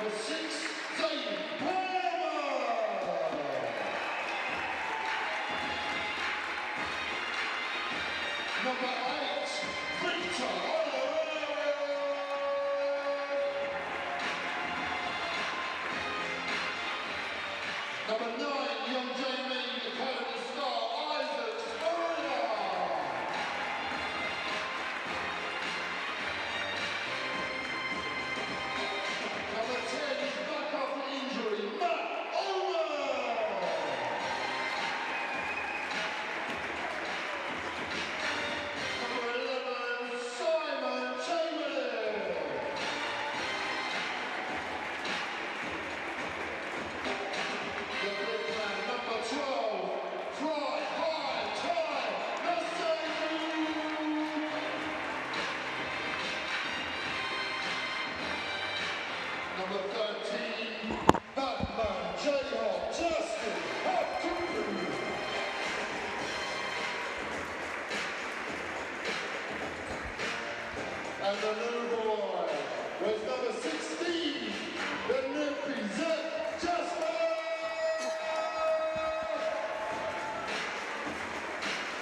Number 6, Zane Palmer. Number 8, Victor. Number 9, young Jamie, Academy star, Isaac Spurrier. Number 10 is back after injury, Matt Owen. Number 11, Simon Chamberlain. The big man, number 12, Fly High Ty Nassau. Number 13, Batman Jayhawk Justin Hopkins. And the new boy was number 16, the Nippy Zach Jasper.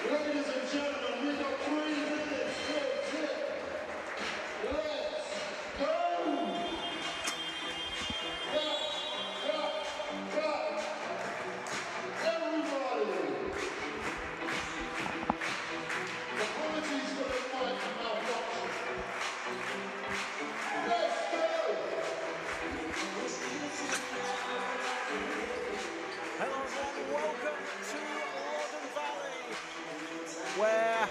Ladies and gentlemen, we got 3 minutes till tip. Let's go! Cut. Everybody! Apologies for the mic malfunction. Let's go! Hello everyone, welcome to Loddon Valley, where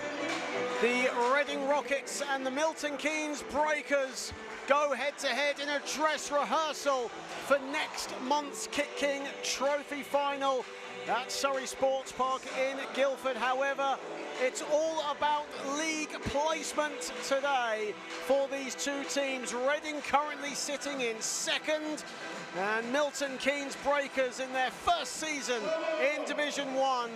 the Reading Rockets and the Milton Keynes Breakers go head-to-head in a dress rehearsal for next month's Kit King Trophy final at Surrey Sports Park in Guildford. However, it's all about league placement today for these two teams. Reading currently sitting in second, and Milton Keynes Breakers in their first season in Division 1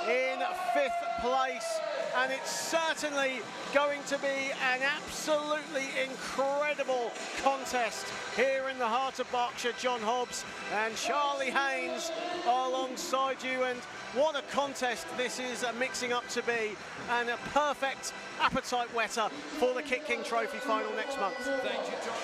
in 5th place. And it's certainly going to be an absolutely incredible contest here in the heart of Berkshire. John Hobbs and Charlie Haynes alongside you, and what a contest this is mixing up to be, and a perfect appetite wetter for the Kit King Trophy final next month. Thank you, John.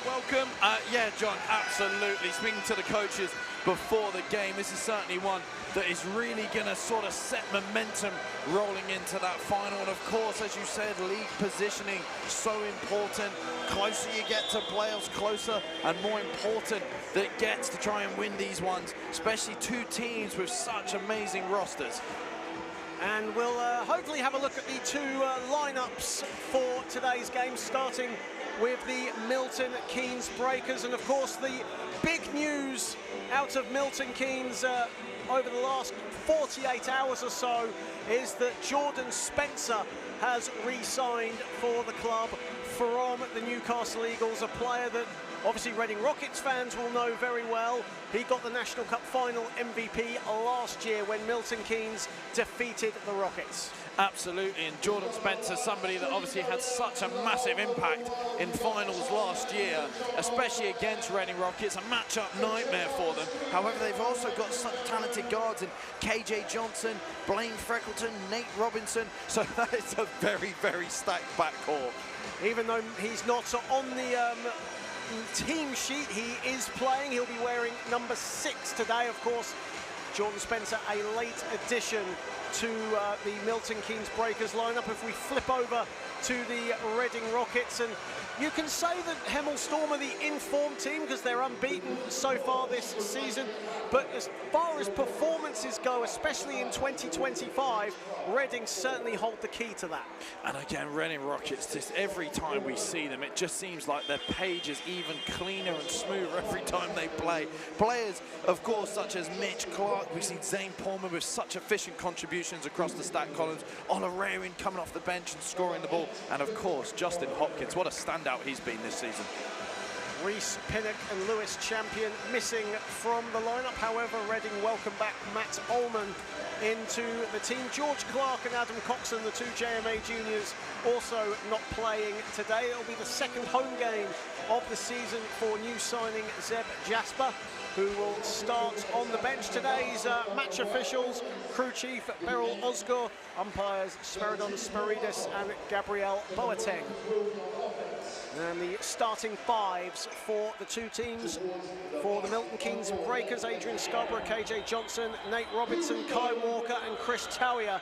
Welcome. Yeah, John, absolutely. Speaking to the coaches before the game, this is certainly one that is really going to sort of set momentum rolling into that final. And of course, as you said, league positioning, so important. Closer you get to playoffs, closer and more important that it gets to try and win these ones, especially two teams with such amazing rosters. And we'll hopefully have a look at the two lineups for today's game, starting with the Milton Keynes Breakers. And of course, the big news out of Milton Keynes over the last 48 hours or so is that Jordan Spencer has re-signed for the club from the Newcastle Eagles, a player that obviously Reading Rockets fans will know very well. He got the National Cup final MVP last year when Milton Keynes defeated the Rockets. Absolutely, and Jordan Spencer, somebody that obviously had such a massive impact in finals last year, especially against Reading Rockets, a matchup nightmare for them. However, they've also got such talented guards in KJ Johnson, Blaine Freckleton, Nate Robinson, so that is a very, very stacked backcourt. Even though he's not on the team sheet, he is playing. He'll be wearing number 6 today, of course. Jordan Spencer, a late addition to the Milton Keynes Breakers lineup. If we flip over to the Reading Rockets, and you can say that Hemel Storm are the informed team because they're unbeaten so far this season, but as far as performances go, especially in 2025, Reading certainly hold the key to that. And again, Reading Rockets, just every time we see them, it just seems like their page is even cleaner and smoother every time they play. Players, of course, such as Mitch Clark, we see Zane Palmer with such efficient contributions across the stat columns, Olararian coming off the bench and scoring the ball, and of course, Justin Hopkins, what a standout he's been this season. Reese Pinnock and Lewis Champion missing from the lineup. However, Reading welcome back Matt Ullman into the team. George Clark and Adam Coxon, the two JMA juniors, also not playing today. It'll be the second home game of the season for new signing Zeb Jasper, who will start on the bench. Today's match officials: crew chief Beryl Osgur, umpires Spiridon Spiridis and Gabrielle Boateng. And the starting fives for the two teams: for the Milton Keynes Breakers, Adrian Scarborough, KJ Johnson, Nate Robinson, Kai Walker and Chris Tawiah.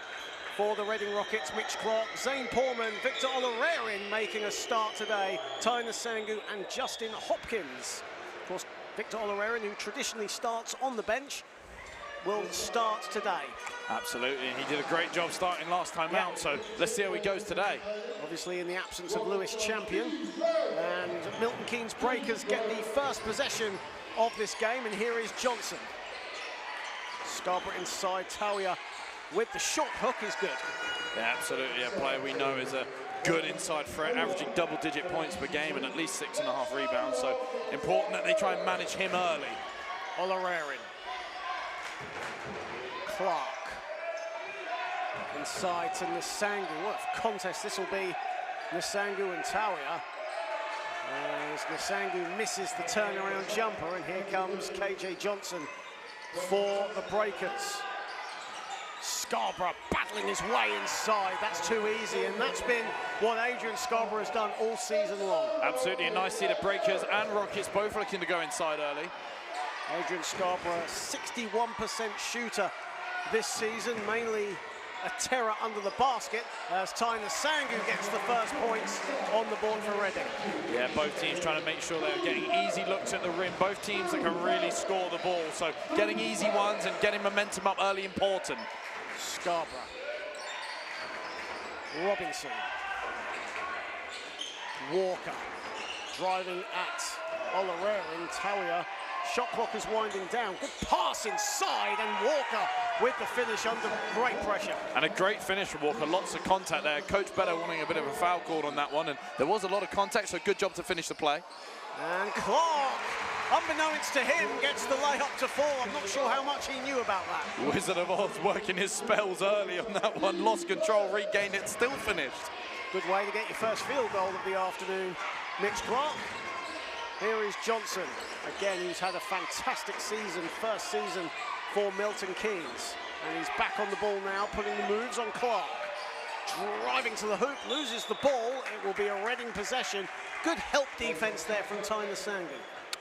For the Reading Rockets, Mitch Clark, Zane Porman, Victor Olarerin making a start today, Tyner Sangu and Justin Hopkins. Of course, Victor Olarerin, who traditionally starts on the bench, will start today. Absolutely, and he did a great job starting last time out, so let's see how he goes today. Obviously in the absence of Lewis Champion, and Milton Keynes Breakers get the first possession of this game, and here is Johnson. Scarborough inside, Tawiah with the short hook is good. Yeah, absolutely, a player we know is a good inside threat, averaging double-digit points per game and at least 6.5 rebounds, so important that they try and manage him early. Olarerin. Clark. Inside to Nsangu. What a contest this will be. Nsangu and Tawiah. As Nsangu misses the turnaround jumper, and here comes KJ Johnson for the Breakers. Scarborough battling his way inside. That's too easy, and that's been what Adrian Scarborough has done all season long. Absolutely, and nice to see the Breakers and Rockets both looking to go inside early. Adrian Scarborough, 61% shooter this season, mainly a terror under the basket, as Tyner Sangu gets the first points on the board for Reading. Yeah, both teams trying to make sure they're getting easy looks at the rim. Both teams that can really score the ball, so getting easy ones and getting momentum up early important. Scarborough. Robinson. Walker. Driving at Olarerin. Tawiah. Shot clock is winding down. Good pass inside, and Walker with the finish under great pressure. And a great finish from Walker. Lots of contact there. Coach Bello wanting a bit of a foul call on that one, and there was a lot of contact, so good job to finish the play. And Clark, unbeknownst to him, gets the layup to fall. I'm not sure how much he knew about that. Wizard of Oz working his spells early on that one. Lost control, regained it, still finished. Good way to get your first field goal of the afternoon, Mitch Clark. Here is Johnson. Again, he's had a fantastic season, first season for Milton Keynes. And he's back on the ball now, putting the moves on Clark. Driving to the hoop, loses the ball. It will be a Reading possession. Good help defense there from Tyner Sangu.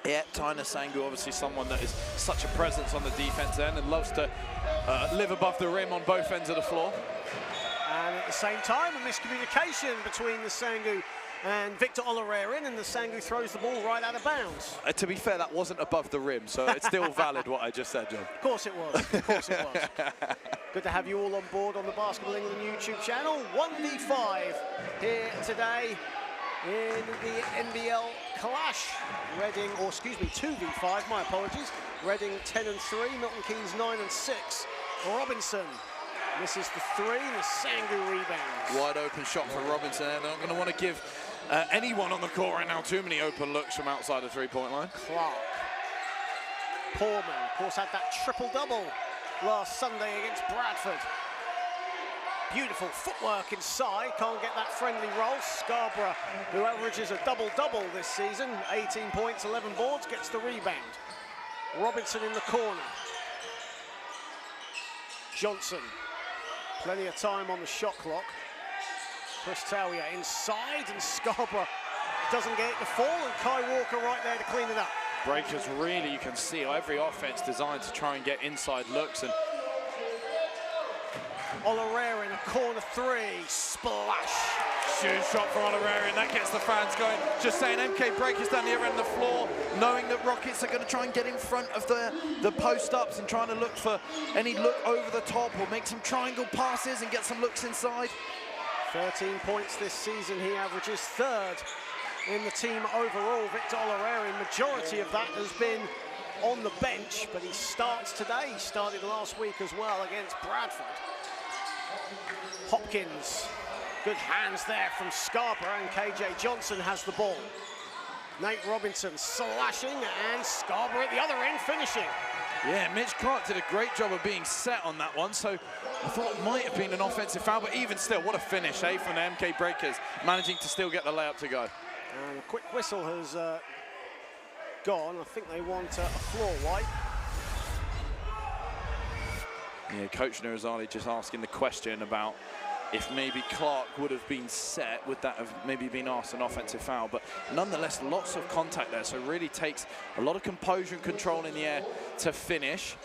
Yeah, Tyner Sangu, obviously someone that is such a presence on the defense end and loves to live above the rim on both ends of the floor. And at the same time, a miscommunication between the Sangu and Victor Olarerin, and the Sangu throws the ball right out of bounds. To be fair, that wasn't above the rim, so it's still valid what I just said, John. Of course it was, of course it was. Good to have you all on board on the Basketball England YouTube channel. 1v5 here today in the NBL clash. Reading, or excuse me, 2v5, my apologies. Reading 10-3, Milton Keynes 9-6. Robinson misses the three, the Sangu rebounds. Wide open shot for Robinson. They're not going to want to give anyone on the court right now too many open looks from outside the three-point line. Clark. Porman, of course, had that triple-double last Sunday against Bradford. Beautiful footwork inside, can't get that friendly roll. Scarborough, who averages a double-double this season, 18 points, 11 boards, gets the rebound. Robinson in the corner. Johnson. Plenty of time on the shot clock. Chris Tawiah inside, and Scarborough doesn't get it to fall, and Kai Walker right there to clean it up. Breakers really, you can see every offense designed to try and get inside looks, and Olarerin, a corner three, splash. Shoot shot from Olarerin, that gets the fans going. Just saying, MK Breakers down the other end of the floor, knowing that Rockets are going to try and get in front of the post-ups and trying to look for any look over the top or make some triangle passes and get some looks inside. 13 points this season, he averages third in the team overall. Victor Olarerin, majority of that has been on the bench, but he starts today. He started last week as well against Bradford. Hopkins, good hands there from Scarborough, and KJ Johnson has the ball. Nate Robinson slashing, and Scarborough at the other end finishing. Yeah, Mitch Clark did a great job of being set on that one, so I thought it might have been an offensive foul, but even still, what a finish, eh, from the MK Breakers, managing to still get the layup to go. And a quick whistle has gone. I think they want a floor wipe. Yeah, Coach Nurazali just asking the question about if maybe Clark would have been set, would that have maybe been asked an offensive foul? But nonetheless, lots of contact there, so it really takes a lot of composure and control in the air to finish.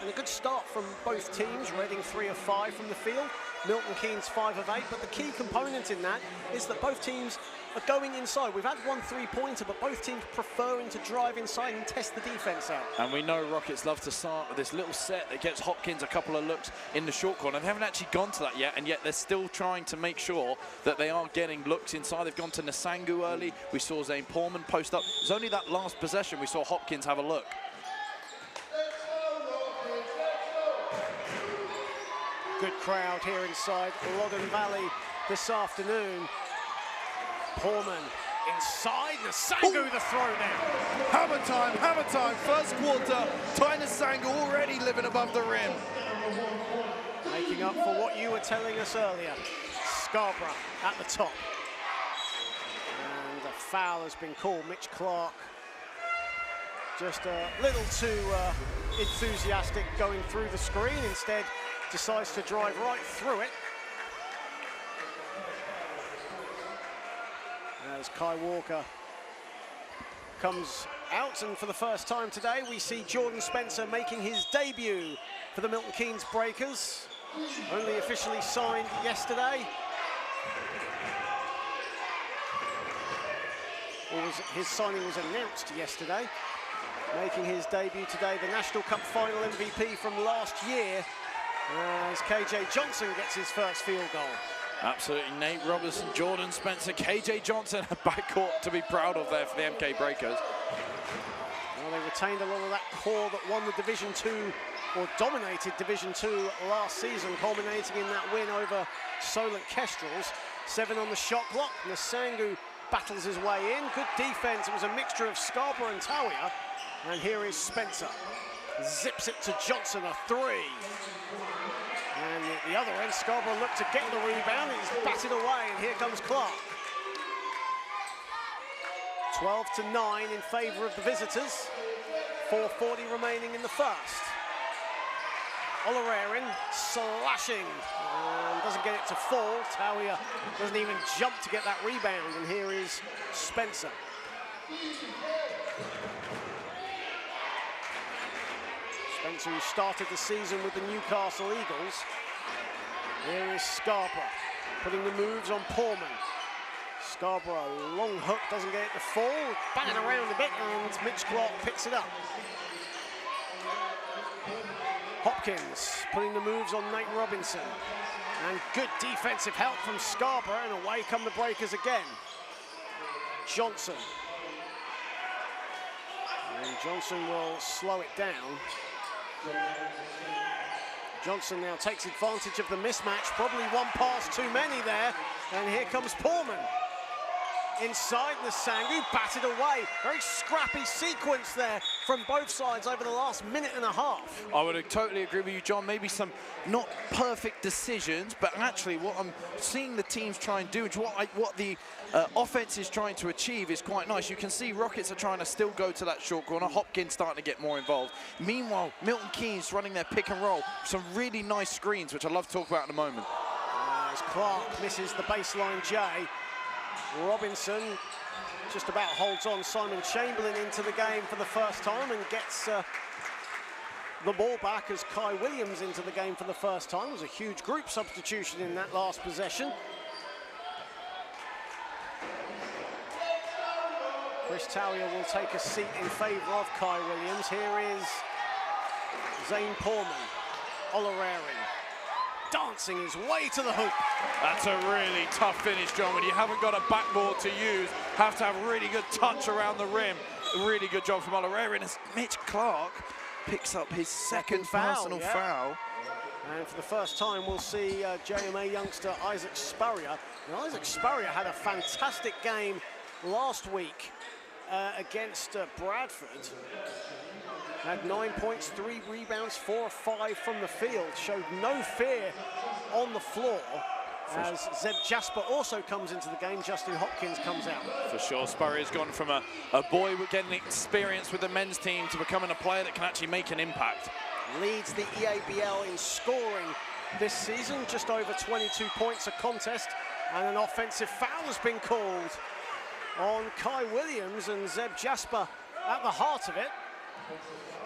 And a good start from both teams. Reading 3 of 5 from the field, Milton Keynes 5 of 8. But the key component in that is that both teams are going inside. We've had 1 3-pointer, but both teams preferring to drive inside and test the defense out. And we know Rockets love to start with this little set that gets Hopkins a couple of looks in the short corner. They haven't actually gone to that yet, and yet they're still trying to make sure that they are getting looks inside. They've gone to Nasangu early. We saw Zane Portman post up. It was only that last possession we saw Hopkins have a look. Good crowd here inside Loddon Valley this afternoon. Portman inside, Nasangu the throw down. Hammer time, first quarter. Ty Nasangu already living above the rim. Making up for what you were telling us earlier. Scarborough at the top. And a foul has been called. Mitch Clark just a little too enthusiastic going through the screen. Instead, decides to drive right through it. As Kai Walker comes out, and for the first time today, we see Jordan Spencer making his debut for the Milton Keynes Breakers. Only officially signed yesterday. His signing was announced yesterday. Making his debut today, the National Cup Final MVP from last year, as KJ Johnson gets his first field goal. Absolutely, Nate Robertson, Jordan Spencer, KJ Johnson, a backcourt to be proud of there for the MK Breakers. Well, they retained a lot of that core that won the Division 2, or dominated Division 2 last season, culminating in that win over Solent Kestrels. 7 on the shot clock. Nasangu battles his way in. Good defense. It was a mixture of Scarborough and Tawia. And here is Spencer. Zips it to Johnson, a 3. And at the other end, Scarborough looked to get the rebound. He's batted away, and here comes Clark. 12-9 in favour of the visitors. 4:40 remaining in the first. Olarerin slashing, and doesn't get it to fall. Tawia doesn't even jump to get that rebound, and here is Spencer. Spencer, who started the season with the Newcastle Eagles. Here is Scarborough, putting the moves on Portman. Scarborough, long hook, doesn't get it to fall. Banging around a bit, and Mitch Clark picks it up. Hopkins, putting the moves on Nate Robinson. And good defensive help from Scarborough, and away come the Breakers again. Johnson. And Johnson will slow it down. Johnson now takes advantage of the mismatch, probably one pass too many there, and here comes Portman. Inside, Nasangu batted away. Very scrappy sequence there from both sides over the last minute and a half. I would totally agree with you, John. Maybe some not perfect decisions, but actually what I'm seeing the teams try and do, what the offense is trying to achieve is quite nice. You can see Rockets are trying to still go to that short corner. Hopkins starting to get more involved. Meanwhile, Milton Keynes running their pick and roll. Some really nice screens, which I'd love to talk about in a moment. As Clark misses the baseline J. Robinson just about holds on Simon Chamberlain into the game for the first time and gets the ball back as Kai Williams into the game for the first time. It was a huge group substitution in that last possession. Chris Tawia will take a seat in favour of Kai Williams. Here is Zane Portman, Olarerin, dancing his way to the hoop. That's a really tough finish, John. When you haven't got a backboard to use, have to have really good touch around the rim. Really good job from Olarerin as Mitch Clark picks up his second personal foul. And for the first time, we'll see JMA youngster Isaac Spurrier. And Isaac Spurrier had a fantastic game last week against Bradford. Had 9 points, 3 rebounds, 4 of 5 from the field. Showed no fear on the floor. As Zeb Jasper also comes into the game, Justin Hopkins comes out. For sure, Spurrier's gone from a boy getting experience with the men's team to becoming a player that can actually make an impact. Leads the EABL in scoring this season, just over 22 points a contest, and an offensive foul has been called on Kai Williams, and Zeb Jasper at the heart of it.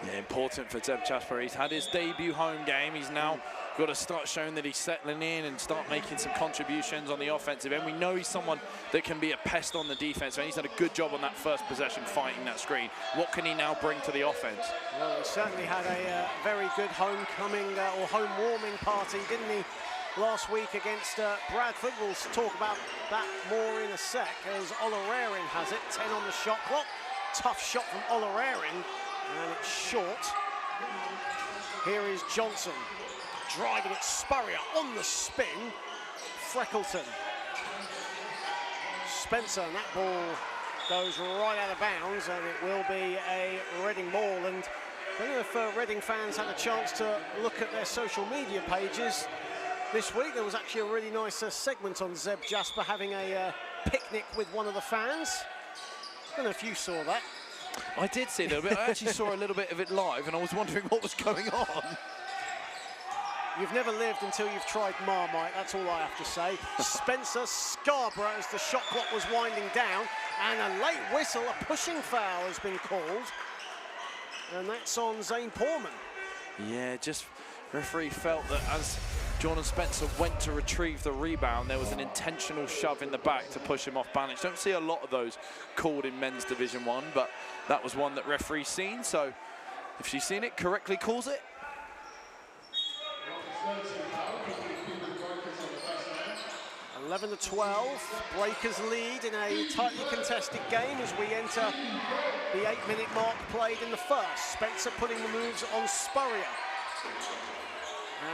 Yeah, important for Zeb Jasper. He's had his debut home game. He's now got to start showing that he's settling in and start making some contributions on the offensive end. We know he's someone that can be a pest on the defense, and he's done a good job on that first possession fighting that screen. What can he now bring to the offense? Well, he certainly had a very good homecoming or home warming party, didn't he, last week against Bradford? We'll talk about that more in a sec, as Olorarian has it. 10 on the shot clock. Tough shot from Olorarian, and it's short. Here is Johnson. Driving it, Spurrier on the spin. Freckleton. Spencer, and that ball goes right out of bounds, and it will be a Reading ball. And I don't know if Reading fans had a chance to look at their social media pages this week. There was actually a really nice segment on Zeb Jasper having a picnic with one of the fans. I don't know if you saw that. I did see a little bit. I actually saw a little bit of it live, and I was wondering what was going on. You've never lived until you've tried Marmite, that's all I have to say. Spencer Scarborough, as the shot clock was winding down, and a late whistle, a pushing foul has been called. And that's on Zane Porman. Yeah, just referee felt that as Jordan Spencer went to retrieve the rebound, there was an intentional shove in the back to push him off balance. Don't see a lot of those called in men's Division 1, but that was one that referee's seen, so if she's seen it, correctly calls it. 11-12, Breakers lead in a tightly contested game as we enter the 8-minute mark played in the first. Spencer putting the moves on Spurrier.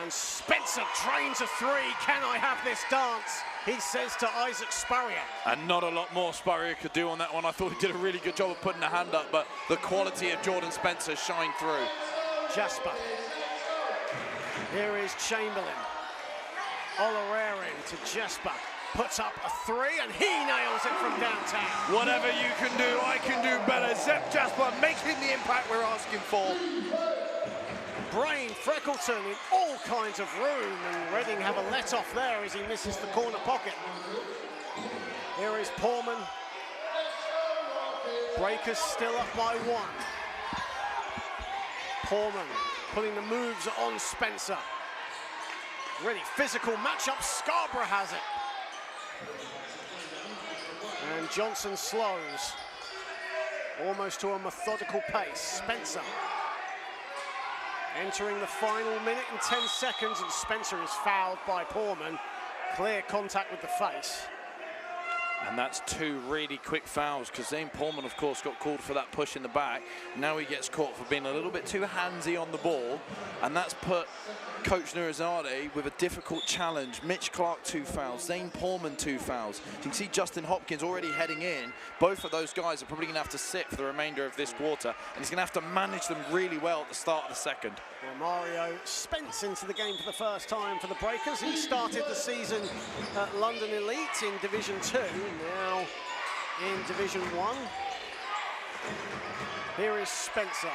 And Spencer trains a three. Can I have this dance? He says to Isaac Spurrier. And not a lot more Spurrier could do on that one. I thought he did a really good job of putting a hand up, but the quality of Jordan Spencer shined through. Jasper. Here is Chamberlain. Olorarian to Jasper. Puts up a three, and he nails it from downtown. Whatever you can do, I can do better. Zeb Jasper making the impact we're asking for. Brain, Freckleton in all kinds of room, and Reading have a let-off there as he misses the corner pocket. Here is Porman. Breakers still up by one. Porman putting the moves on Spencer. Really physical matchup, Scarborough has it. And Johnson slows. Almost to a methodical pace. Spencer. Entering the final minute and 10 seconds, and Spencer is fouled by Porman. Clear contact with the face. And that's two really quick fouls, because Zane Porman, of course, got called for that push in the back. Now he gets caught for being a little bit too handsy on the ball, and that's put Coach Nurizade with a difficult challenge. Mitch Clark, 2 fouls. Zane Porman, 2 fouls. You can see Justin Hopkins already heading in. Both of those guys are probably going to have to sit for the remainder of this quarter, and he's going to have to manage them really well at the start of the second. Well, Mario Spence into the game for the first time for the Breakers. He started the season at London Elite in Division 2, now in Division 1. Here is Spencer.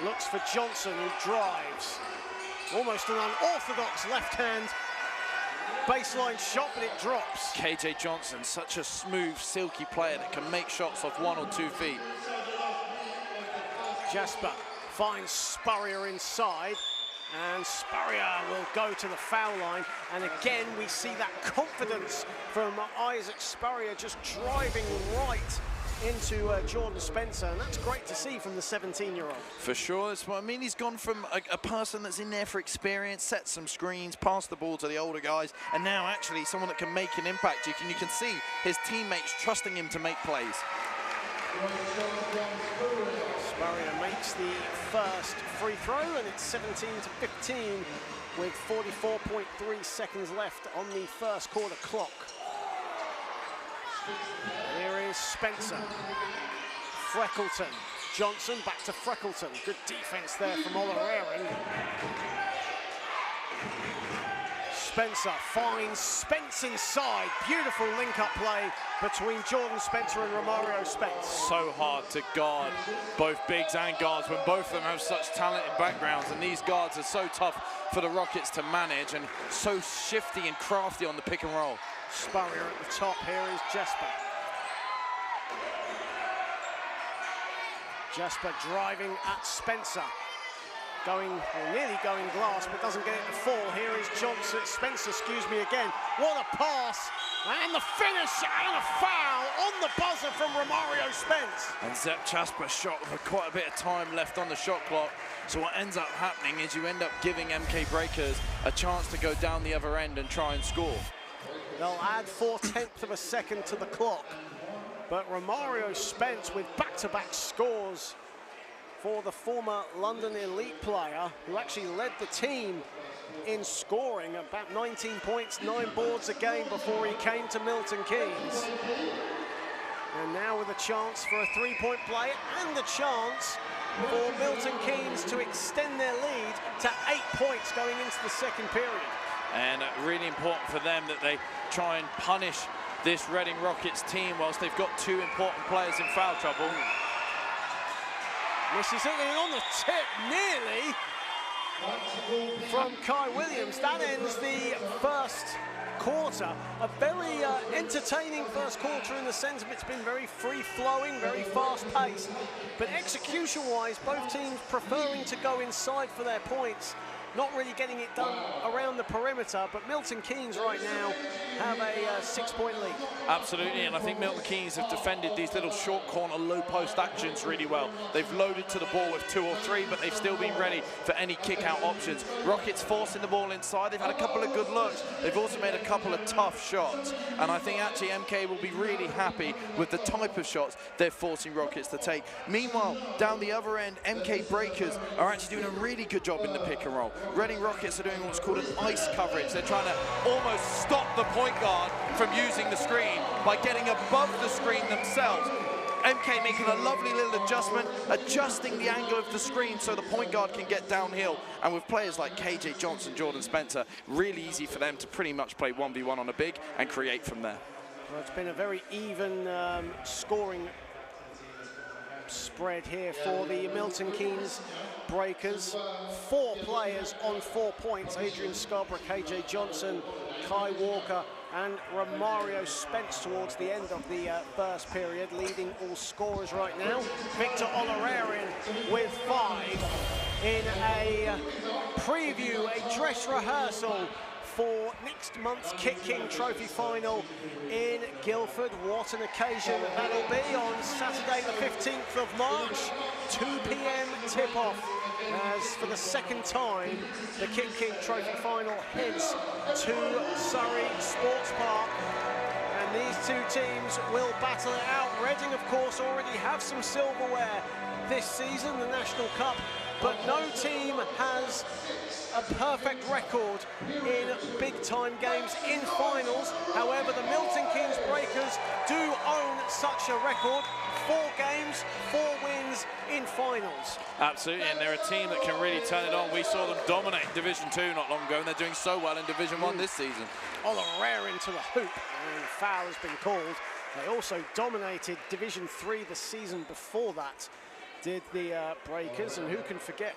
Looks for Johnson, who drives. Almost an unorthodox left-hand baseline shot, but it drops. KJ Johnson, such a smooth, silky player that can make shots off 1 or 2 feet. Jasper finds Spurrier inside, and Spurrier will go to the foul line. And again, we see that confidence from Isaac Spurrier, just driving right into Jordan Spencer, and that's great to see from the 17-year-old. For sure. I mean, he's gone from a person that's in there for experience, set some screens, passed the ball to the older guys, and now actually someone that can make an impact. You can see his teammates trusting him to make plays. Spurrier makes the first free throw, and it's 17-15 with 44.3 seconds left on the first quarter clock. Here is Spencer. Freckleton. Johnson back to Freckleton. Good defense there from O'Leary. Spencer finds Spence inside. Beautiful link-up play between Jordan Spencer and Romario Spence. So hard to guard both bigs and guards when both of them have such talented backgrounds, and these guards are so tough for the Rockets to manage and so shifty and crafty on the pick and roll. Spurrier at the top. Here is Jesper. Jesper driving at Spencer. Nearly going glass, but doesn't get it to fall. Here is Johnson, Spencer, again. What a pass, and the finish, and a foul on the buzzer from Romario Spence. And Zep Jasper shot with quite a bit of time left on the shot clock. So what ends up happening is you end up giving MK Breakers a chance to go down the other end and try and score. They'll add 4/10 of a second to the clock. But Romario Spence with back-to-back scores for the former London elite player, who actually led the team in scoring, about 19 points, 9 boards a game before he came to Milton Keynes. And now with a chance for a three-point play and a chance for Milton Keynes to extend their lead to 8 points going into the second period. And really important for them that they try and punish this Reading Rockets team whilst they've got 2 important players in foul trouble. Misses it in on the tip, nearly, from Kai Williams. That ends the first quarter. A very entertaining first quarter in the sense of it's been very free-flowing, very fast-paced. But execution-wise, both teams preferring to go inside for their points, not really getting it done around the perimeter, but Milton Keynes right now have a 6-point lead. Absolutely, and I think Milton Keynes have defended these little short corner, low post actions really well. They've loaded to the ball with 2 or 3, but they've still been ready for any kick-out options. Rockets forcing the ball inside. They've had a couple of good looks. They've also made a couple of tough shots, and I think actually MK will be really happy with the type of shots they're forcing Rockets to take. Meanwhile, down the other end, MK Breakers are actually doing a really good job in the pick and roll. Reading Rockets are doing what's called an ice coverage. They're trying to almost stop the point guard from using the screen by getting above the screen themselves. MK making a lovely little adjustment, adjusting the angle of the screen so the point guard can get downhill. And with players like KJ Johnson, Jordan Spencer, really easy for them to pretty much play 1v1 on a big and create from there. Well, it's been a very even scoring spread here for the Milton Keynes Breakers. 4 players on 4 points. Adrian Scarborough, KJ Johnson, Kai Walker and Romario Spence towards the end of the first period, leading all scorers right now. Victor Olorarian with 5 in a preview, a dress rehearsal for next month's Kick King Trophy final in Guildford. What an occasion that'll be on Saturday the 15th of March, 2 p.m. tip-off, as for the second time the Kick King Trophy final heads to Surrey Sports Park. And these 2 teams will battle it out. Reading, of course, already have some silverware this season, the National Cup, but no team has a perfect record in big-time games in finals. However, the Milton Keynes Breakers do own such a record. 4 games, 4 wins in finals. Absolutely, and they're a team that can really turn it on. We saw them dominate Division 2 not long ago, and they're doing so well in Division 1 this season. Olorarian to the hoop, and the foul has been called. They also dominated Division 3 the season before that, did the Breakers, and who can forget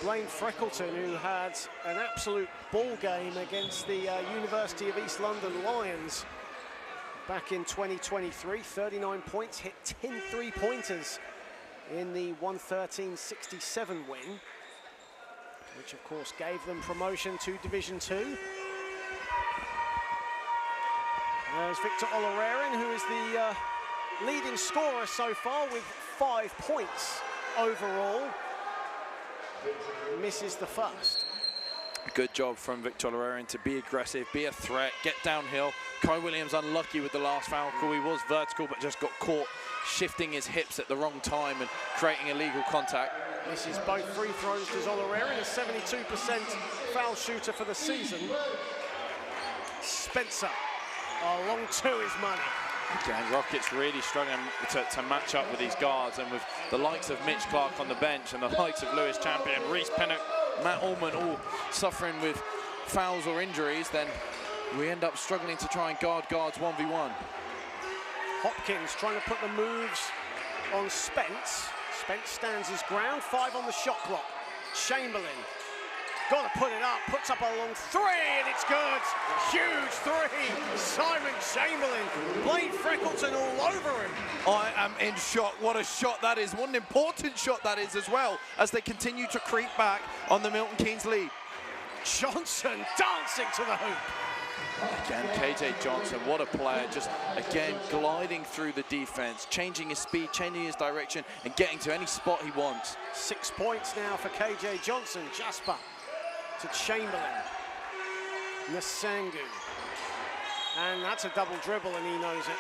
Blaine Freckleton, who had an absolute ball game against the University of East London Lions back in 2023. 39 points, hit 10 three-pointers in the 113-67 win, which of course gave them promotion to Division 2. There's Victor Olorarian, who is the leading scorer so far with 5 points overall. Misses the first. Good job from Victor Olorarian to be aggressive, be a threat, get downhill. Kai Williams unlucky with the last foul call. He was vertical but just got caught shifting his hips at the wrong time and creating illegal contact. Misses both free throws. Does Olorarian, a 72% foul shooter for the season. Spencer, long 2 is money. Again, Rockets really struggling to match up with these guards, and with the likes of Mitch Clark on the bench and the likes of Lewis Champion, Reese Pinnock, Matt Ullman all suffering with fouls or injuries, then we end up struggling to try and guard guards 1v1. Hopkins trying to put the moves on Spence. Spence stands his ground, 5 on the shot clock. Chamberlain, got to put it up, puts up a long 3, and it's good. Huge 3, Simon Chamberlain. Blaine Freckleton all over him. I am in shock. What a shot that is. What an important shot that is as well, as they continue to creep back on the Milton Keynes lead. Johnson dancing to the hoop. Again, KJ Johnson, what a player, just again gliding through the defense, changing his speed, changing his direction, and getting to any spot he wants. 6 points now for KJ Johnson. Jasper to Chamberlain. Nasangu. And that's a double dribble, and he knows it.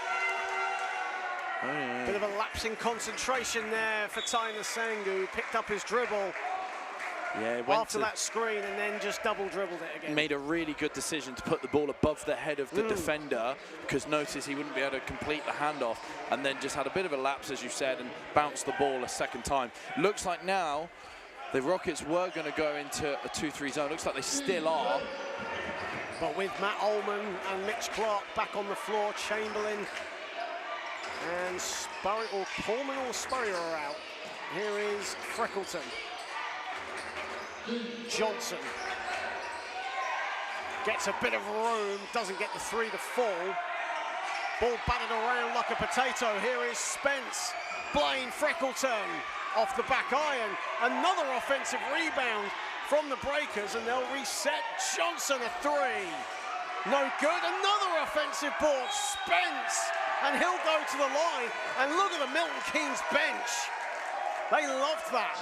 Oh, yeah. Bit of a lapse in concentration there for Ty Nasangu. Picked up his dribble. Yeah, after that screen, and then just double dribbled it again. Made a really good decision to put the ball above the head of the defender, because noticed he wouldn't be able to complete the handoff, and then just had a bit of a lapse, as you said, and bounced the ball a second time. Looks like now the Rockets were going to go into a 2-3 zone. Looks like they still are. But with Matt Ullman and Mitch Clark back on the floor, Chamberlain and Pullman or Spurrier are out. Here is Freckleton. Johnson gets a bit of room, doesn't get the 3 to fall. Ball batted around like a potato. Here is Spence. Blaine Freckleton off the back iron. Another offensive rebound from the Breakers, and they'll reset. Johnson a 3. No good. Another offensive board. Spence, and he'll go to the line. And look at the Milton Keynes bench. They loved that.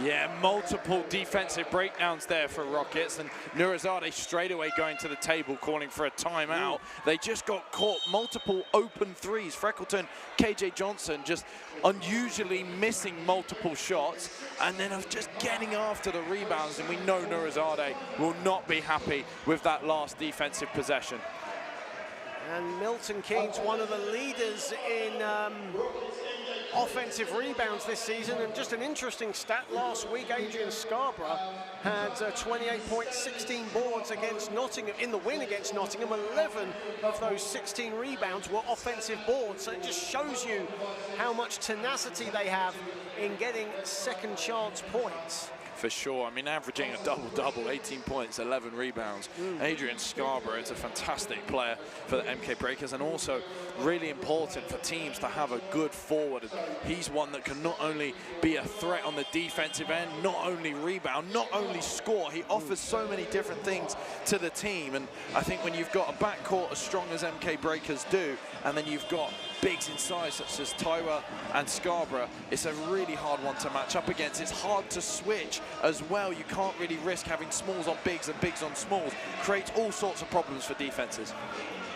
Yeah, multiple defensive breakdowns there for Rockets, and Nurizade straight away going to the table, calling for a timeout. They just got caught multiple open threes. Freckleton, KJ Johnson just unusually missing multiple shots, and then of just getting after the rebounds, and we know Nurizade will not be happy with that last defensive possession. And Milton Keynes, one of the leaders in offensive rebounds this season, and just an interesting stat, last week Adrian Scarborough had 28 points, 16 boards against Nottingham, in the win against Nottingham. 11 of those 16 rebounds were offensive boards, so it just shows you how much tenacity they have in getting second chance points. For sure. I mean, averaging a double-double, 18 points, 11 rebounds. Adrian Scarborough is a fantastic player for the MK Breakers, and also really important for teams to have a good forward. And he's one that can not only be a threat on the defensive end, not only rebound, not only score. He offers so many different things to the team, and I think when you've got a backcourt as strong as MK Breakers do, and then you've got bigs inside such as Tyra and Scarborough, it's a really hard one to match up against. It's hard to switch as well. You can't really risk having smalls on bigs and bigs on smalls. Creates all sorts of problems for defenses.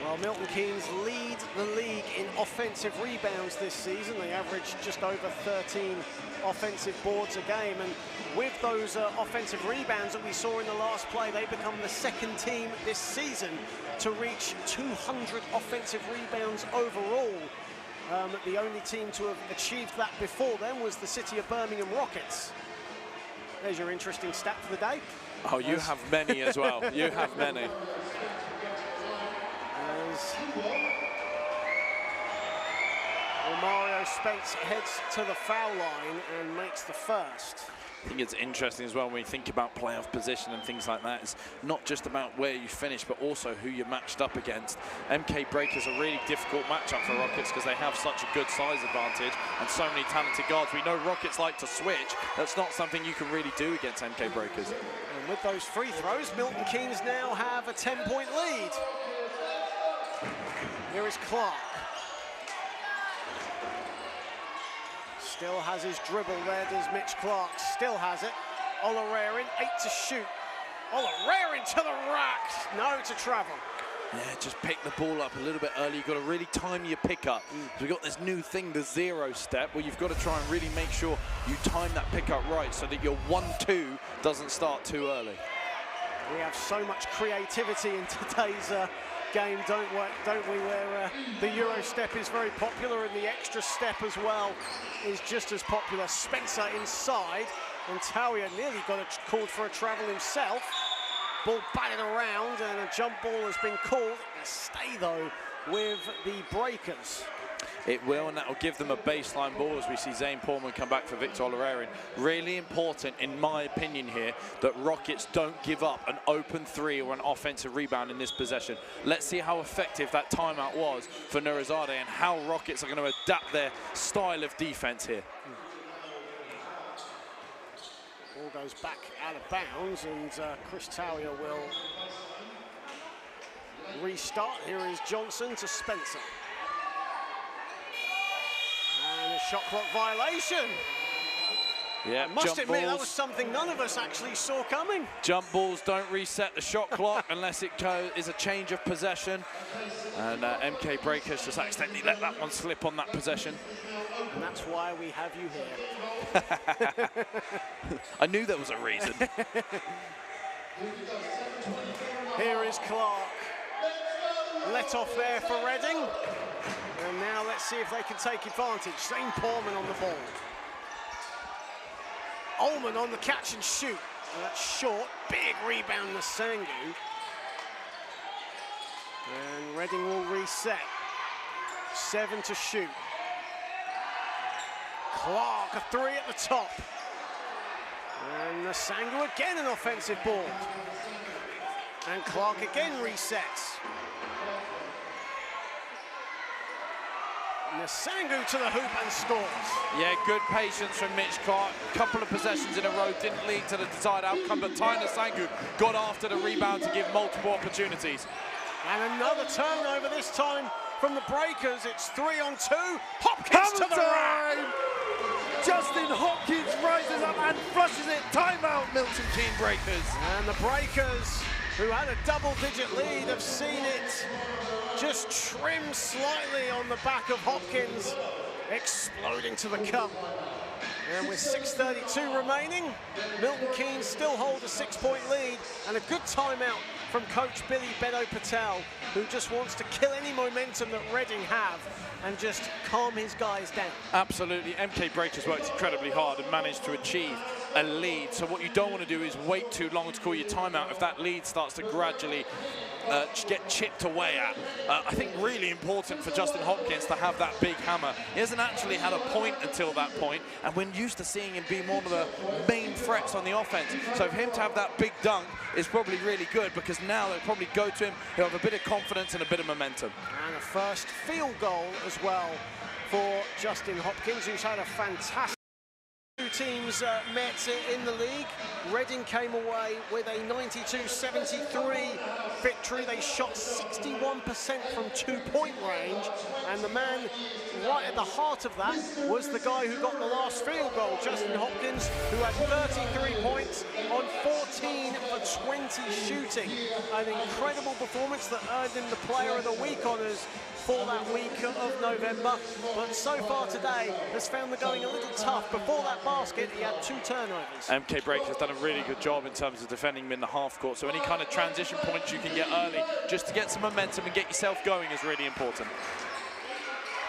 Well, Milton Keynes lead the league in offensive rebounds this season. They average just over 13 offensive boards a game, and with those offensive rebounds that we saw in the last play, they become the second team this season to reach 200 offensive rebounds overall. The only team to have achieved that before them was the City of Birmingham Rockets. There's your interesting stat for the day. Oh, you have many as well. You have many. Mario Spence heads to the foul line and makes the first. I think it's interesting as well when we think about playoff position and things like that. It's not just about where you finish, but also who you're matched up against. MK Breakers a really difficult matchup for Rockets because they have such a good size advantage and so many talented guards. We know Rockets like to switch. That's not something you can really do against MK Breakers. And with those free throws, Milton Keynes now have a 10-point lead. Here is Clark. Still has his dribble there, does Mitch Clark. Still has it. Olarerin, 8 to shoot. Olarerin to the rack. No, it's a travel. Yeah, just pick the ball up a little bit early. You've got to really time your pickup. So we've got this new thing, the 0 step, where you've got to try and really make sure you time that pickup right so that your 1-2 doesn't start too early. We have so much creativity in today's game, don't we, where the Euro step is very popular and the extra step as well is just as popular. Spencer inside, and Tawiah nearly called for a travel himself. Ball batted around and a jump ball has been called. It'll stay though with the Breakers. It will, and that will give them a baseline ball as we see Zane Portman come back for Victor Olarerin. Really important, in my opinion here, that Rockets don't give up an open three or an offensive rebound in this possession. Let's see how effective that timeout was for Nurizadeh and how Rockets are going to adapt their style of defense here. Ball goes back out of bounds, and Chris Tawiah will restart. Here is Johnson to Spencer. And a shot clock violation. Yeah, I must admit, that was something none of us actually saw coming. Jump balls don't reset the shot clock unless it is a change of possession. And MK Breakers just accidentally let that one slip on that possession. And that's why we have you here. I knew there was a reason. Here is Clark. Let off there for Reading. And now let's see if they can take advantage. Zane Portman on the ball. Ullman on the catch and shoot. And that's short. Big rebound, Nasangu. And Reading will reset. 7 to shoot. Clark, a three at the top. And Nasangu again an offensive board. And Clark again resets. Nasangu to the hoop and scores. Yeah, good patience from Mitch Clark. Couple of possessions in a row didn't lead to the desired outcome, but Ty Nasangu got after the rebound to give multiple opportunities. And another turnover this time from the Breakers. It's 3 on 2. Hopkins to the rack. Justin Hopkins rises up and flushes it. Timeout, Milton Keynes Breakers. And the Breakers, who had a double-digit lead, have seen it just trim slightly on the back of Hopkins, exploding to the cup. And with 6:32 remaining, Milton Keynes still hold a 6-point lead, and a good timeout from coach Billy Bedo Patel, who just wants to kill any momentum that Reading have and just calm his guys down. Absolutely. MK Breakers worked incredibly hard and managed to achieve a lead. So what you don't want to do is wait too long to call your timeout if that lead starts to gradually get chipped away at. I think really important for Justin Hopkins to have that big hammer. He hasn't actually had a point until that point, and we're used to seeing him be one of the main threats on the offense. So for him to have that big dunk is probably really good, because now they'll probably go to him. He'll have a bit of confidence and a bit of momentum. And a first field goal as well for Justin Hopkins, who's had a fantastic... Two teams met in the league. Reading came away with a 92-73 victory. They shot 61% from 2-point range, and the man right at the heart of that was the guy who got the last field goal, Justin Hopkins, who had 33 points on 14 for 20 shooting. An incredible performance that earned him the Player of the Week honours for that week of November, but so far today has found the going a little tough. Before that basket, he had 2 turnovers. MK Breakers has done a really good job in terms of defending him in the half court, so any kind of transition points you can get early just to get some momentum and get yourself going is really important.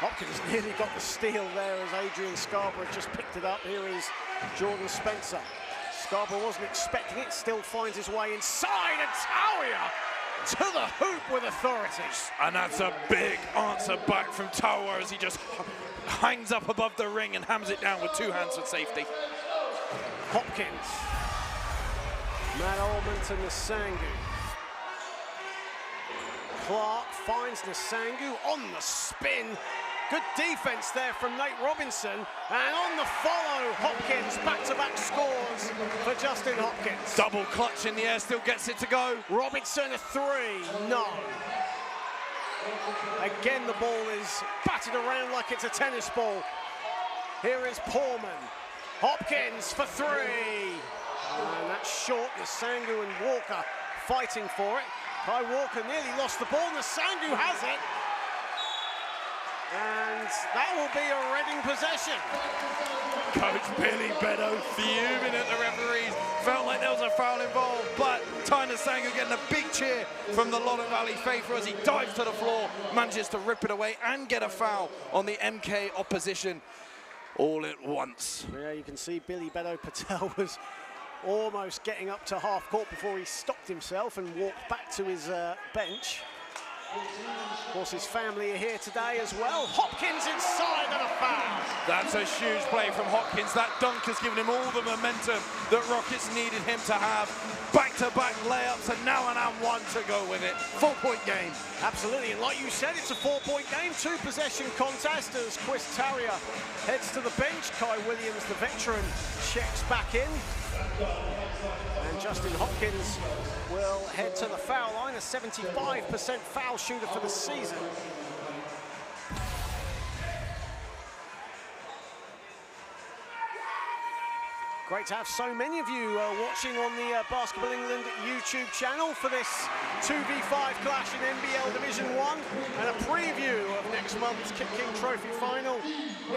Hopkins nearly got the steal there as Adrian Scarborough just picked it up. Here is Jordan Spencer. Scarborough wasn't expecting it, still finds his way inside, and Tawiah to the hoop with authority. And that's a big answer back from Tawiah as he just hangs up above the ring and hams it down with 2 hands for safety. Hopkins. Matt Ullman to Nasangu. Clark finds Nasangu on the spin. Good defense there from Nate Robinson. And on the follow, Hopkins, back-to-back scores for Justin Hopkins. Double clutch in the air, still gets it to go. Robinson a 3, no. Again, the ball is batted around like it's a tennis ball. Here is Portman. Hopkins for 3. And that's short. Nasangu and Walker fighting for it. Kai Walker nearly lost the ball. Nasangu has it. And that will be a Reading possession. Coach Billy Beddoe fuming at the referees. Felt like there was a foul involved, but Tyner Sangu getting a big cheer from the Loddon Valley faithful as he dives to the floor, manages to rip it away and get a foul on the MK opposition all at once. Yeah, you can see Billy Beddoe Patel was almost getting up to half court before he stopped himself and walked back to his bench. Of course, his family are here today as well. Hopkins inside and a foul. That's a huge play from Hopkins. That dunk has given him all the momentum that Rockets needed him to have. Back-to-back layups and now an and one to go with it. 4-point game. Absolutely, and like you said, it's a 4-point game, 2-possession contest as Chris Tarrier heads to the bench. Kai Williams, the veteran, checks back in. And Justin Hopkins will head to the foul line, a 75% foul shooter for the season. Great to have so many of you watching on the Basketball England YouTube channel for this 2v5 clash in NBL Division 1 and a preview of next month's Kip King Trophy final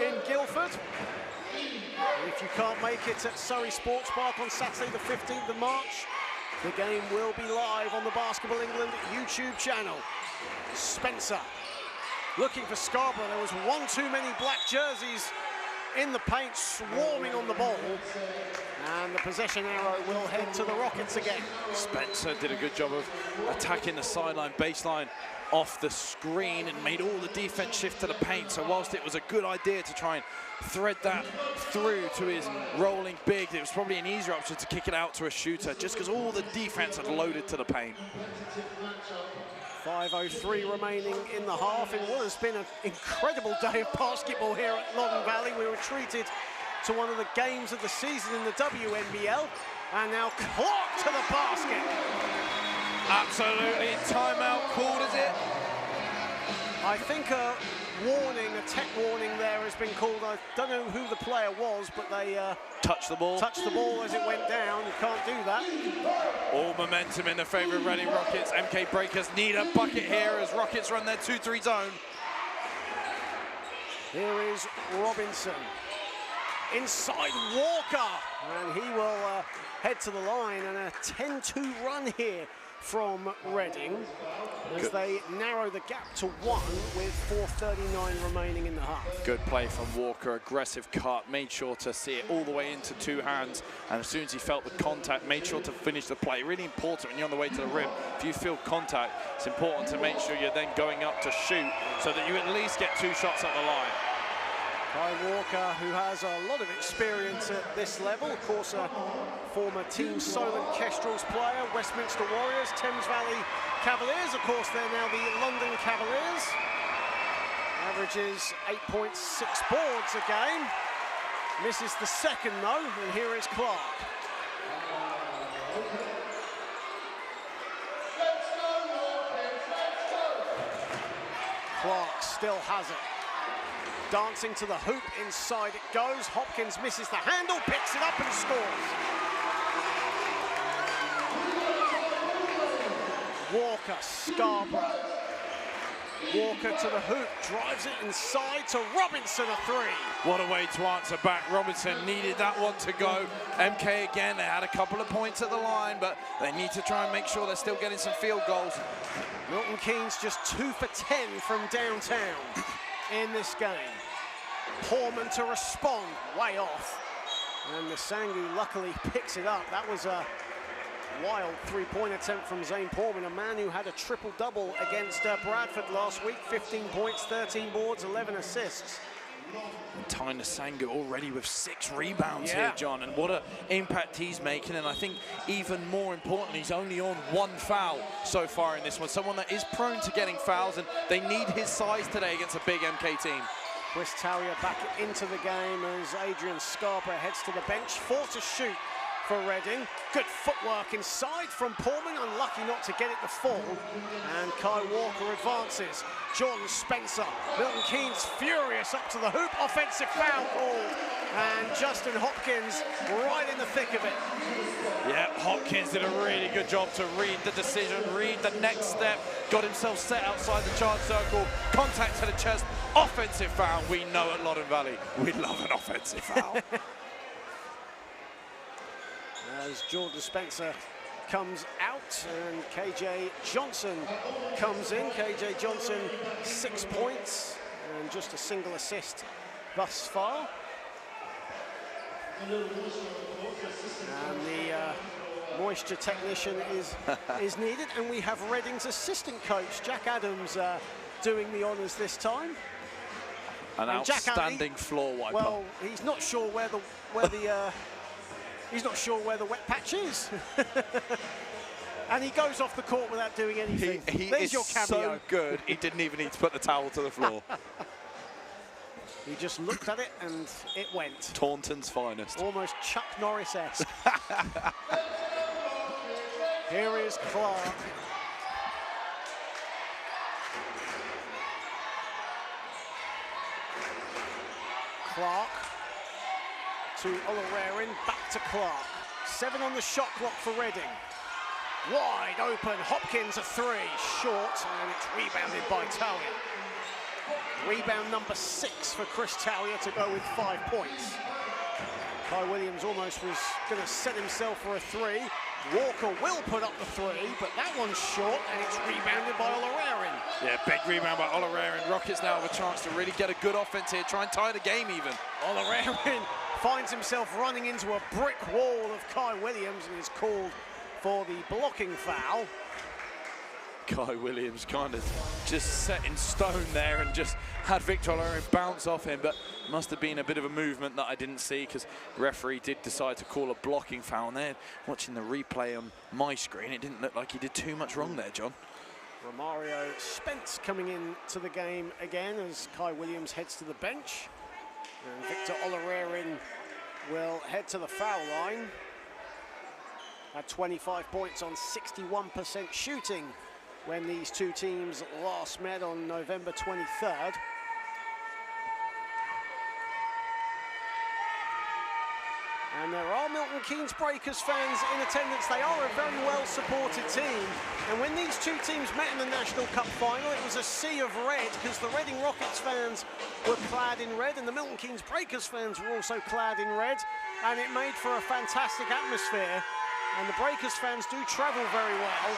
in Guildford. If you can't make it at Surrey Sports Park on Saturday the 15th of March, the game will be live on the Basketball England YouTube channel. Spencer looking for Scarborough. There was one too many black jerseys in the paint, swarming on the ball. And the possession arrow will head to the Rockets again. Spencer did a good job of attacking the sideline baseline off the screen and made all the defense shift to the paint. So whilst it was a good idea to try and thread that through to his rolling big, it was probably an easier option to kick it out to a shooter just because all the defense had loaded to the paint. 5:03 remaining in the half in what has been an incredible day of basketball here at Loddon Valley. We were treated to one of the games of the season in the WNBL, and now clock to the basket. Absolutely, timeout called, is it? I think a warning, a tech warning there has been called. I don't know who the player was, but they touched the ball as it went down. You can't do that. All momentum in the favour of Reading Rockets. MK Breakers need a bucket here as Rockets run their 2-3 zone. Here is Robinson. Inside Walker, and he will head to the line, and a 10-2 run here from Reading as they narrow the gap to 1 with 4:39 remaining in the half. Good play from Walker, aggressive cut, made sure to see it all the way into two hands, and as soon as he felt the contact, made sure to finish the play. Really important when you're on the way to the rim. If you feel contact, it's important to make sure you're then going up to shoot so that you at least get 2 shots at the line. Kai Walker, who has a lot of experience at this level, of course a former Team Solent Kestrels player, Westminster Warriors, Thames Valley Cavaliers, of course they're now the London Cavaliers. Averages 8.6 boards a game. Misses the second though, and here is Clark. Clark still has it. Dancing to the hoop, inside it goes. Hopkins misses the handle, picks it up and scores. Walker, Scarborough. Walker to the hoop, drives it inside to Robinson, a 3. What a way to answer back. Robinson needed that one to go. MK again, they had a couple of points at the line, but they need to try and make sure they're still getting some field goals. Milton Keynes just 2 for 10 from downtown in this game. Portman to respond, way off. And Sangu luckily picks it up. That was a wild 3-point attempt from Zane Portman, a man who had a triple-double against Bradford last week. 15 points, 13 boards, 11 assists. Tyner Sangu already with 6 rebounds here, John, and what an impact he's making. And I think even more importantly, he's only on 1 foul so far in this one. Someone that is prone to getting fouls, and they need his size today against a big MK team. Chris Tarrier back into the game as Adrian Scarborough heads to the bench. 4 to shoot for Reading. Good footwork inside from Portman, unlucky not to get it to fall. And Kai Walker advances. Jordan Spencer, Milton Keynes furious up to the hoop. Offensive foul called. And Justin Hopkins right in the thick of it. Yeah, Hopkins did a really good job to read the decision, read the next step, got himself set outside the charge circle, contact to the chest, Offensive foul, we know at Loddon Valley, we love an offensive foul. As Jordan Spencer comes out and KJ Johnson comes in. KJ Johnson 6 points and just a single assist thus far. And the moisture technician is needed, and we have Reading's assistant coach Jack Adams doing the honours this time. An outstanding floor wiper. Well, he's not sure where the he's not sure where the wet patch is. And he goes off the court without doing anything. He There's is your cameo. so good, he didn't even need to put the towel to the floor. He just looked at it and it went. Taunton's finest. Almost Chuck Norris-esque. Here is Clark. Clark to Olarerin, back to Clark. 7 on the shot clock for Reading. Wide open, Hopkins a 3, short, and it's rebounded by Talia. Rebound number 6 for Chris Talia to go with 5 points. Kai Williams almost was going to set himself for a 3. Walker will put up the 3, but that one's short, and it's rebounded by Olarerin. Yeah, big rebound by Olarerin. Rockets now have a chance to really get a good offense here, try and tie the game even. Olarerin finds himself running into a brick wall of Kai Williams and is called for the blocking foul. Kai Williams kind of just set in stone there and just had Victor Olarerin bounce off him, but must have been a bit of a movement that I didn't see because referee did decide to call a blocking foul. And there, watching the replay on my screen, it didn't look like he did too much wrong there, John. Romario Spence coming in to the game again as Kai Williams heads to the bench. And Victor Olarerin will head to the foul line. Had 25 points on 61% shooting when these two teams last met on November 23rd. And there are Milton Keynes Breakers fans in attendance. They are a very well-supported team. And when these two teams met in the National Cup final, it was a sea of red because the Reading Rockets fans were clad in red and the Milton Keynes Breakers fans were also clad in red. And it made for a fantastic atmosphere. And the Breakers fans do travel very well.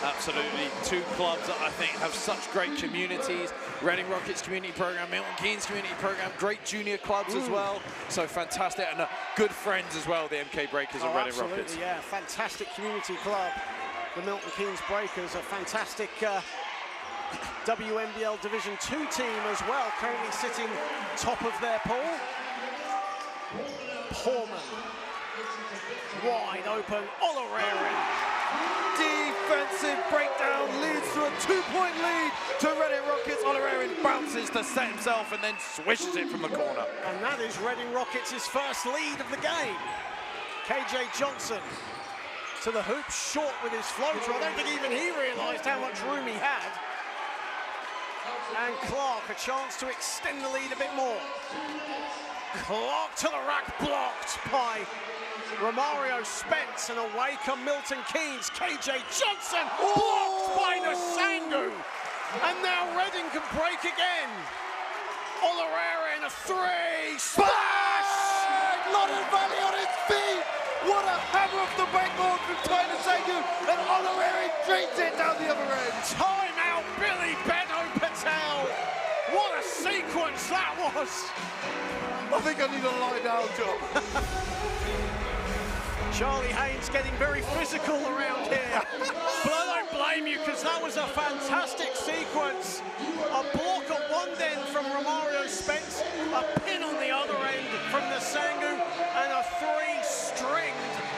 Absolutely, two clubs that I think have such great communities. Reading Rockets community program, Milton Keynes community program, great junior clubs as well. So fantastic, and good friends as well, the MK Breakers and Reading Rockets. Yeah, fantastic community club. The Milton Keynes Breakers, a fantastic WNBL Division 2 team as well, currently sitting top of their pool. Portman. Wide open, Olarerin. Defensive breakdown leads to a 2-point lead to Reading Rockets. Olarerin bounces to set himself and then swishes it from the corner. And that is Reading Rockets' first lead of the game. KJ Johnson to the hoop, short with his floater. I don't think even he realised how much room he had. And Clark, a chance to extend the lead a bit more. Clark to the rack, blocked by Romario Spence, and away come Milton Keynes. KJ Johnson blocked by Nasangu, and now Reading can break again. Olarerin a 3, splash! Loddon Valley on its feet. What a hammer off the backboard from Tyler Nasangu, and Olarerin drains it down the other end. Timeout, Billy Bedo Patel. What a sequence that was! I think I need a lie down job. Charlie Haynes getting very physical around here. But I don't blame you because that was a fantastic sequence. A block at one end from Romario Spence, a pin on the other end from Nasangu, and a 3 stringed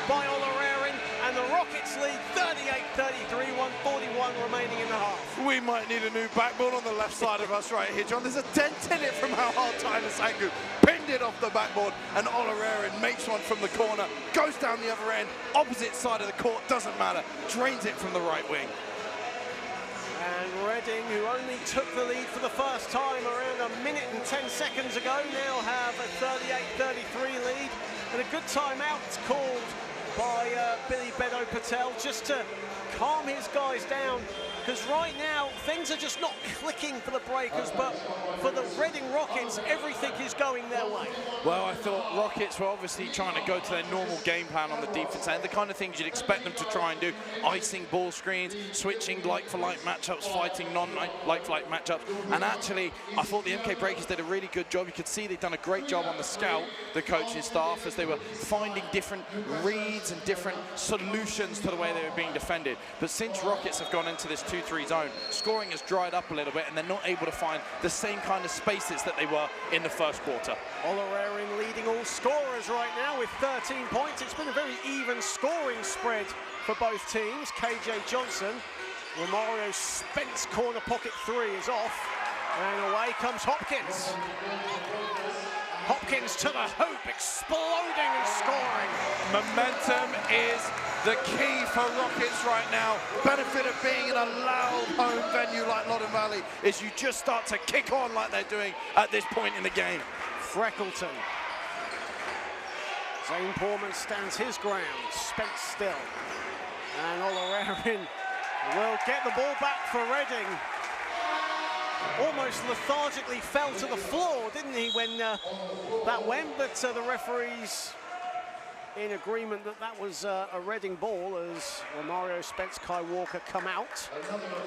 by Olarerin. And the Rockets lead 38-33, 1:41 remaining in the half. We might need a new backboard on the left side of us right here, John. There's a dent in it from how hard Tyler Nasangu pinned it off the backboard, and Olarerin makes one from the corner, goes down the other end, opposite side of the court, doesn't matter, drains it from the right wing. And Reading, who only took the lead for the first time around 1 minute and 10 seconds ago, now have a 38-33 lead, and a good timeout called by Billy Bedo Patel just to calm his guys down because right now things are just not clicking for the Breakers, but for the Reading Rockets, everything is going their way. Well, I thought Rockets were obviously trying to go to their normal game plan on the defense end, the kind of things you'd expect them to try and do, icing ball screens, switching like-for-like matchups, fighting non-like-for-like matchups, and actually, I thought the MK Breakers did a really good job. You could see they'd done a great job on the scout, the coaching staff, as they were finding different reads and different solutions to the way they were being defended. But since Rockets have gone into this 2-3 zone, scoring has dried up a little bit, and they're not able to find the same kind of spaces that they were in the first quarter. Olarerin leading all scorers right now with 13 points. It's been a very even scoring spread for both teams. KJ Johnson, Romario Spence corner pocket three is off, and away comes Hopkins. Hopkins to the hoop, exploding and scoring. Momentum is the key for Rockets right now. Benefit of being in a loud home venue like Loddon Valley is you just start to kick on like they're doing at this point in the game. Freckleton. Zane Portman stands his ground. Spence still. And Olarerin will get the ball back for Reading. Almost lethargically fell to the floor, didn't he, when that went, but the referees in agreement that that was a Reading ball as Romario Spence, Kai Walker come out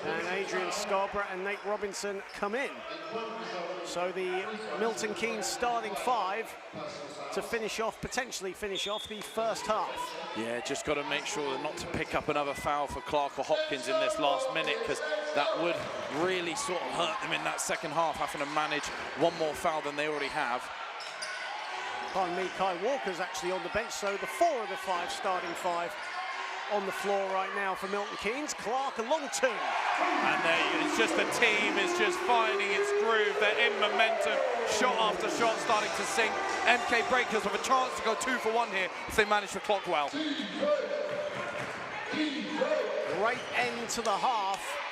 and Adrian Scarborough and Nate Robinson come in. So the Milton Keynes starting five to finish off, potentially finish off the first half. Yeah, just got to make sure not to pick up another foul for Clark or Hopkins in this last minute, because that would really sort of hurt them in that second half, having to manage one more foul than they already have. Pardon me, Kai Walker's actually on the bench, so the 4 of the 5 starting 5 on the floor right now for Milton Keynes. Clark, a long two. And there you go. It's just the team is just finding its groove. They're in momentum, shot after shot starting to sink. MK Breakers have a chance to go 2 for 1 here if they manage to clock well. Great end to the half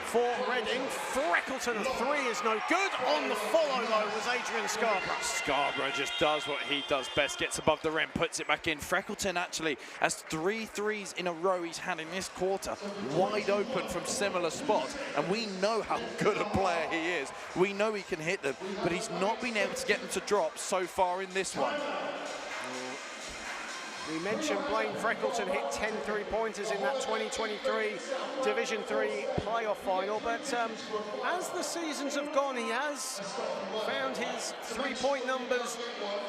for Reading. Freckleton, a three is no good. On the follow, though, was Adrian Scarborough. Scarborough just does what he does best, gets above the rim, puts it back in. Freckleton actually has 3 threes in a row he's had in this quarter, wide open from similar spots. And we know how good a player he is. We know he can hit them, but he's not been able to get them to drop so far in this one. We mentioned Blaine Freckleton hit 10 three-pointers in that 2023 Division 3 playoff final, but as the seasons have gone, he has found his three-point numbers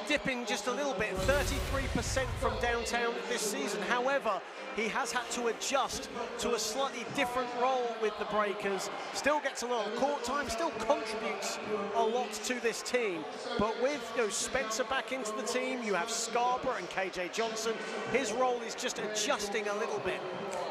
dipping just a little bit, 33% from downtown this season. However, he has had to adjust to a slightly different role with the Breakers. Still gets a lot of court time, still contributes a lot to this team. But with Spencer back into the team, you have Scarborough and KJ Johnson. His role is just adjusting a little bit.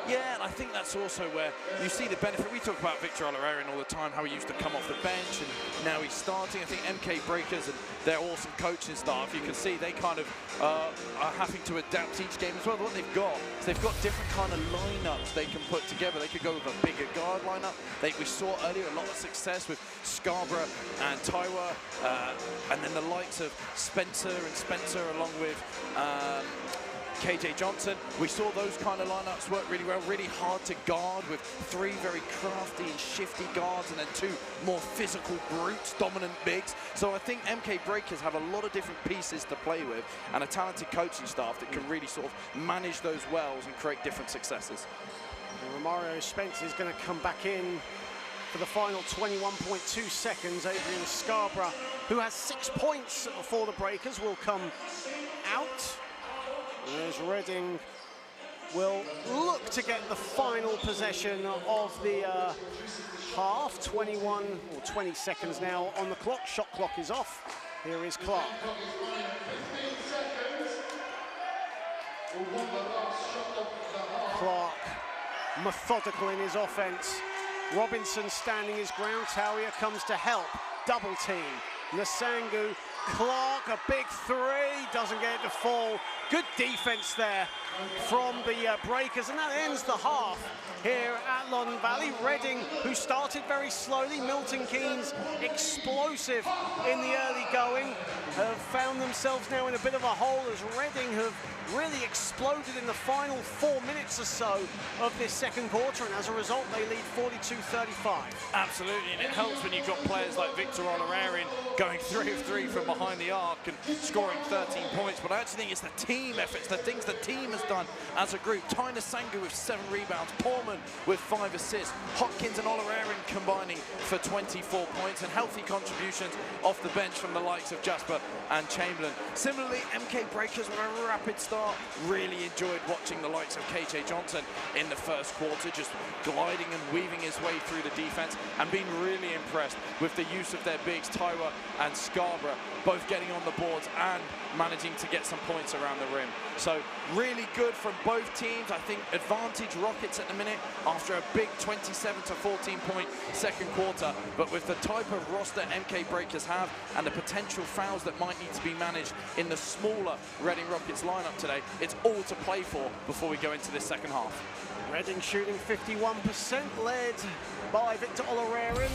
Yeah, and I think that's also where you see the benefit. We talk about Victor Olarerin all the time, how he used to come off the bench, and now he's starting. I think MK Breakers and their awesome coaching staff, you can see they kind of are having to adapt each game as well. What they've got is they've got different kind of lineups they can put together. They could go with a bigger guard lineup. We saw earlier a lot of success with Scarborough and Taiwa, and then the likes of Spencer along with KJ Johnson. We saw those kind of lineups work really well, really hard to guard, with 3 very crafty and shifty guards and then 2 more physical brutes, dominant bigs. So I think MK Breakers have a lot of different pieces to play with and a talented coaching staff that can really sort of manage those wells and create different successes. And Romario Spence is going to come back in for the final 21.2 seconds. Adrian Scarborough, who has 6 points for the Breakers, will come out. As Reading will look to get the final possession of the half. 21 or 20 seconds now on the clock. Shot clock is off. Here is Clark. Clark, methodical in his offense. Robinson standing his ground. Talia comes to help. Double team. Nasangu Clark, a big three, doesn't get it to fall. Good defense there from the Breakers, and that ends the half here at Loddon Valley. Reading, who started very slowly, Milton Keynes explosive in the early going, have found themselves now in a bit of a hole as Reading have really exploded in the final 4 minutes or so of this second quarter, and as a result they lead 42-35. Absolutely, and it helps when you've got players like Victor Olerarin going 3 of 3 from behind the arc and scoring 13 points, but I actually think it's the team efforts, the things the team has done as a group. Tyner Sanger with 7 rebounds, Portman with 5 assists, Hopkins and Olerarin combining for 24 points, and healthy contributions off the bench from the likes of Jasper and Chamberlain. Similarly, MK Breakers with a rapid start. Really enjoyed watching the likes of KJ Johnson in the first quarter, just gliding and weaving his way through the defense, and being really impressed with the use of their bigs, Tywa and Scarborough, both getting on the boards and managing to get some points around the rim. So really good from both teams. I think advantage Rockets at the minute after a big 27 to 14 point second quarter, but with the type of roster MK Breakers have and the potential fouls that might need to be managed in the smaller Reading Rockets lineup today, it's all to play for before we go into this second half. Reading shooting 51%, led by Victor Olerarin,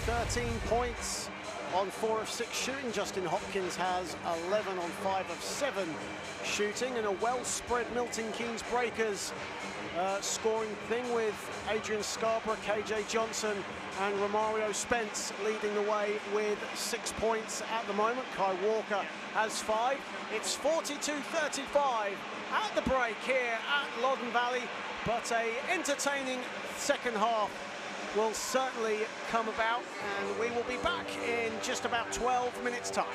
13 points on 4 of 6 shooting. Justin Hopkins has 11 on 5 of 7 shooting, and a well-spread Milton Keynes Breakers scoring thing with Adrian Scarborough, KJ Johnson and Romario Spence leading the way with 6 points at the moment. Kai Walker has 5. It's 42-35 at the break here at Loddon Valley, but a entertaining second half will certainly come about, and we will be back in just about 12 minutes time.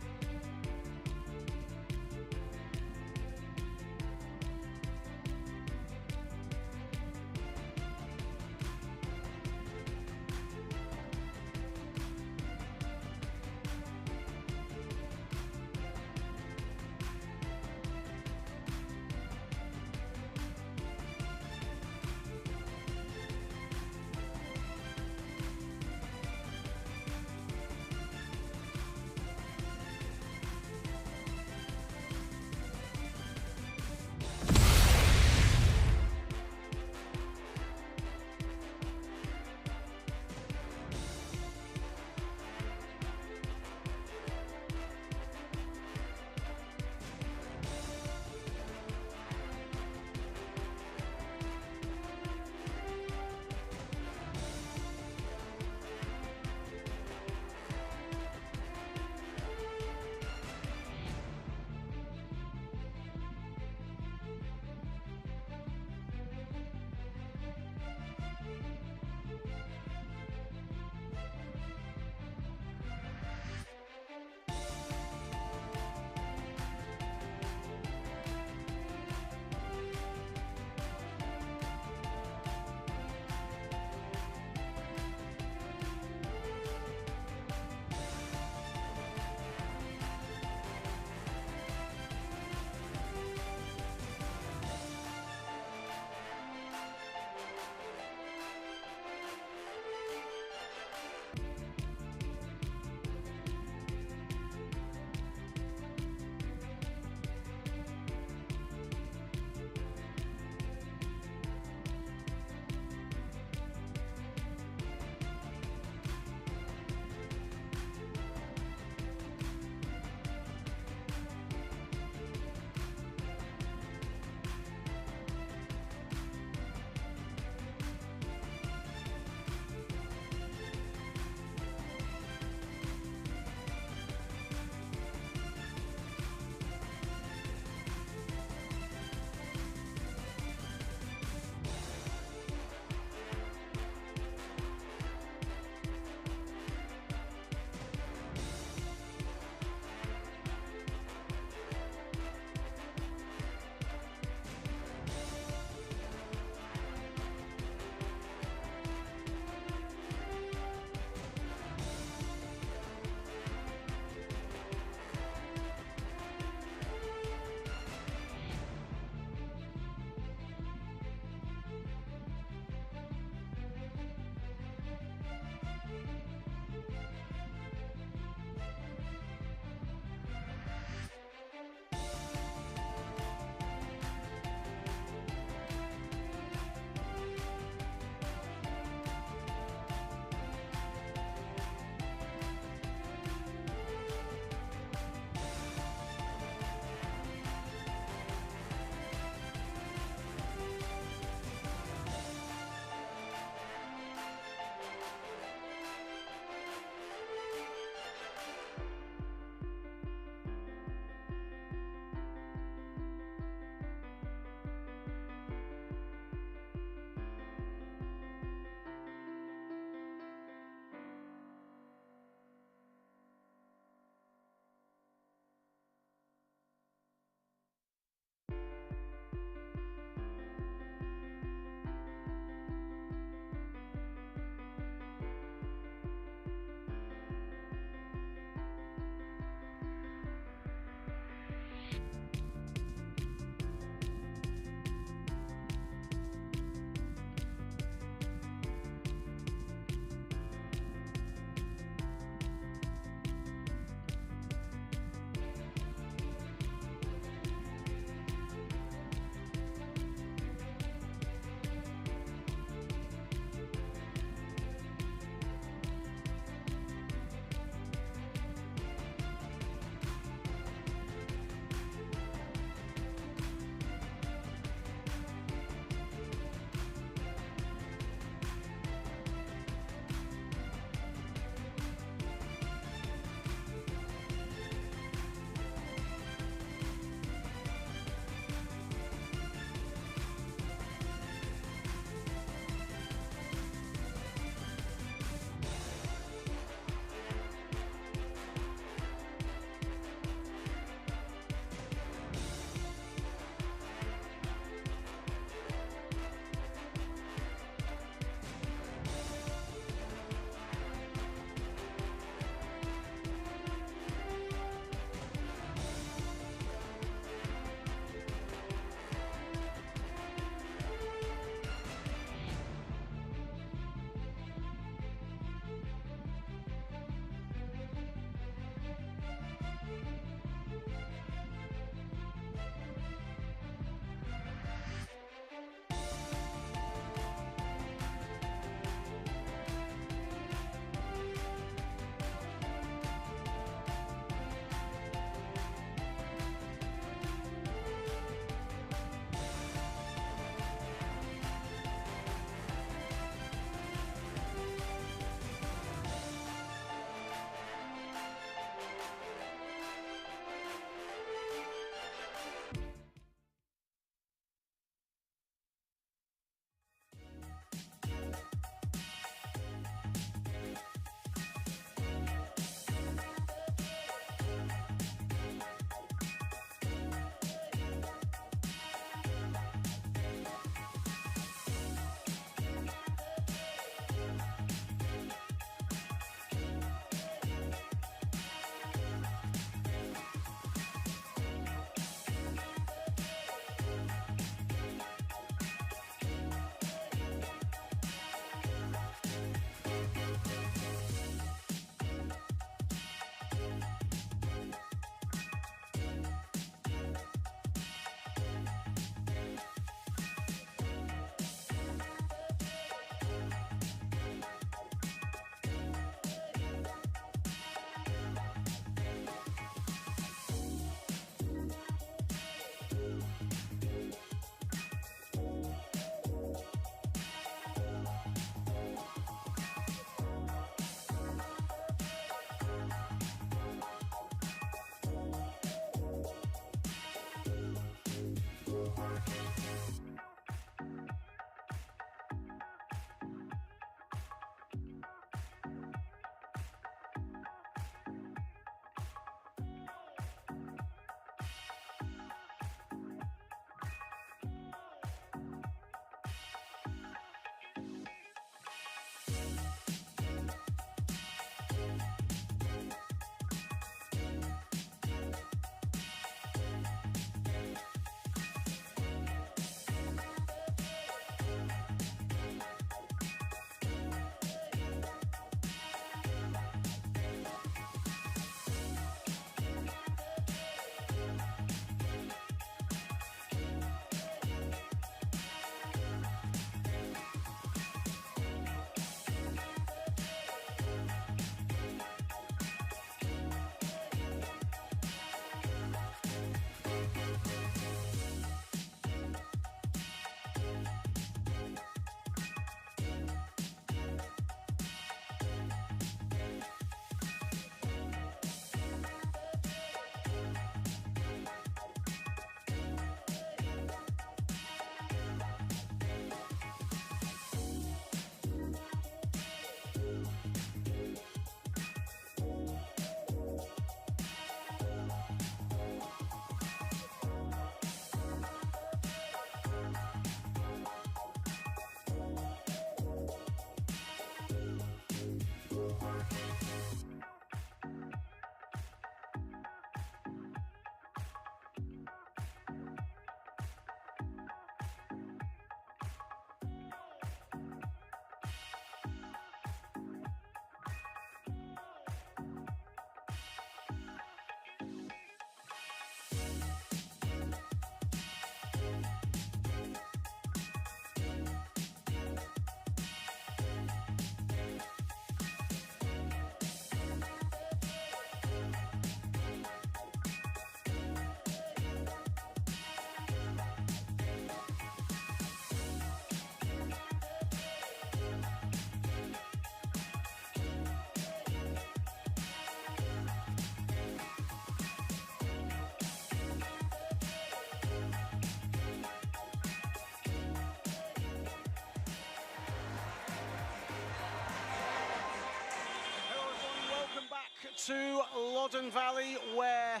to Loddon Valley, where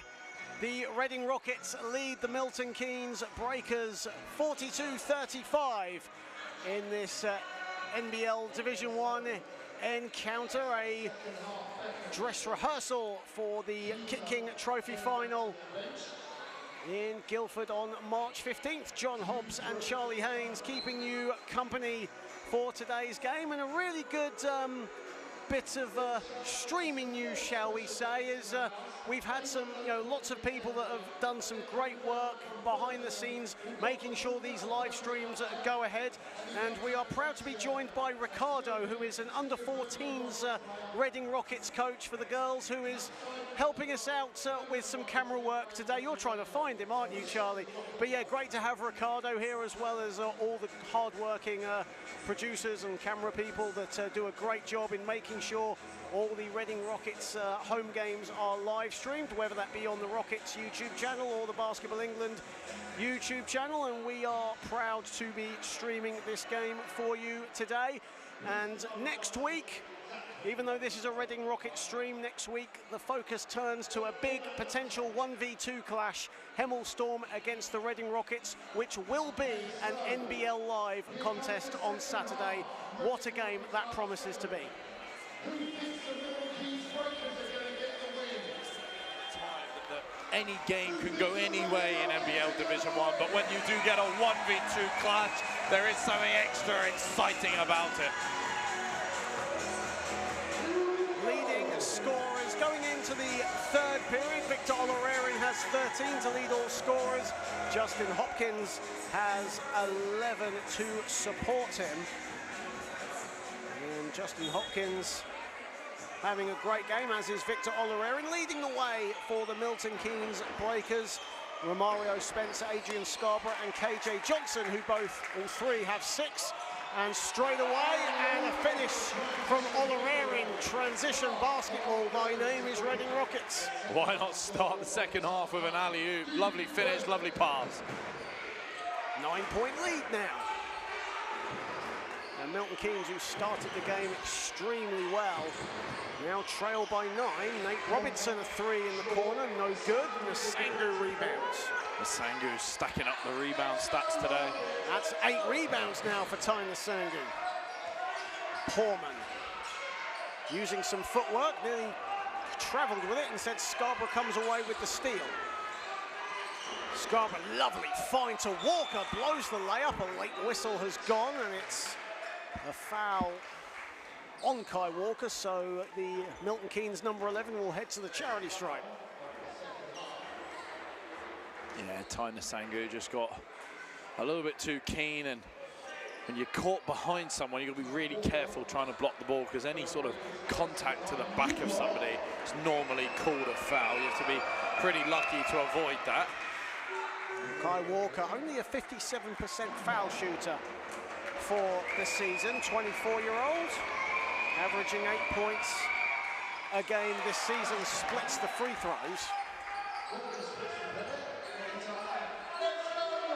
the Reading Rockets lead the Milton Keynes Breakers 42-35 in this NBL Division 1 encounter, a dress rehearsal for the Kit King Trophy final in Guildford on March 15th. John Hobbs and Charlie Haynes keeping you company for today's game, and a really good bit of streaming news, shall we say, is we've had some, lots of people that have done some great work behind the scenes, making sure these live streams go ahead. And we are proud to be joined by Ricardo, who is an under-14s Reading Rockets coach for the girls, who is helping us out with some camera work today. You're trying to find him, aren't you, Charlie? But yeah, great to have Ricardo here, as well as all the hard-working producers and camera people that do a great job in making sure all the Reading Rockets home games are live streamed, whether that be on the Rockets YouTube channel or the Basketball England YouTube channel. And we are proud to be streaming this game for you today. And next week, even though this is a Reading Rockets stream, next week the focus turns to a big potential 1v2 clash, Hemel Storm against the Reading Rockets, which will be an NBL Live contest on Saturday. What a game that promises to be. Any game can go any way in NBL Division 1, but when you do get a 1v2 clash, there is something extra exciting about it. Leading scorers going into the third period. Victor Olarerin has 13 to lead all scorers. Justin Hopkins has 11 to support him. And Justin Hopkins having a great game, as is Victor Olarerin, leading the way for the Milton Keynes Breakers. Romario Spencer, Adrian Scarborough and KJ Johnson, who all three have 6. And straight away, and a finish from Olarerin. Transition basketball. My name is Reading Rockets. Why not start the second half with an alley-oop? Lovely finish, lovely pass. 9-point lead now. And Milton Keynes, who started the game extremely well, now trail by 9. Nate Robinson, a 3 in the corner, no good. Nasangu rebounds. Nasangu stacking up the rebound stats today. That's 8 rebounds now for Ty Nasangu. Porman using some footwork, nearly travelled with it. Instead, Scarborough comes away with the steal. Scarborough, lovely find to Walker, blows the layup. A late whistle has gone, and it's a foul on Kai Walker, so the Milton Keynes number 11 will head to the charity stripe. Yeah, Ty Nasangu just got a little bit too keen, and when you're caught behind someone, you've got to be really careful trying to block the ball, because any sort of contact to the back of somebody is normally called a foul. You have to be pretty lucky to avoid that. Kai Walker, only a 57% foul shooter for the season, 24-year-old, averaging 8 points a game this season, splits the free throws.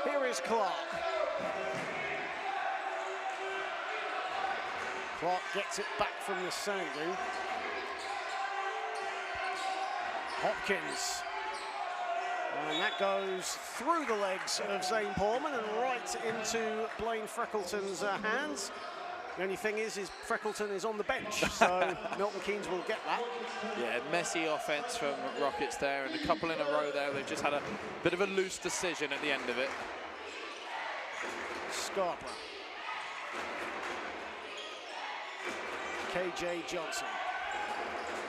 Here is Clark. Clark gets it back from Nasangu. Hopkins. And that goes through the legs of Zane Porman and right into Blaine Freckleton's hands. The only thing is Freckleton is on the bench, so Milton Keynes will get that. Yeah, messy offense from Rockets there, and a couple in a row there. They've just had a bit of a loose decision at the end of it. Scarborough. KJ Johnson.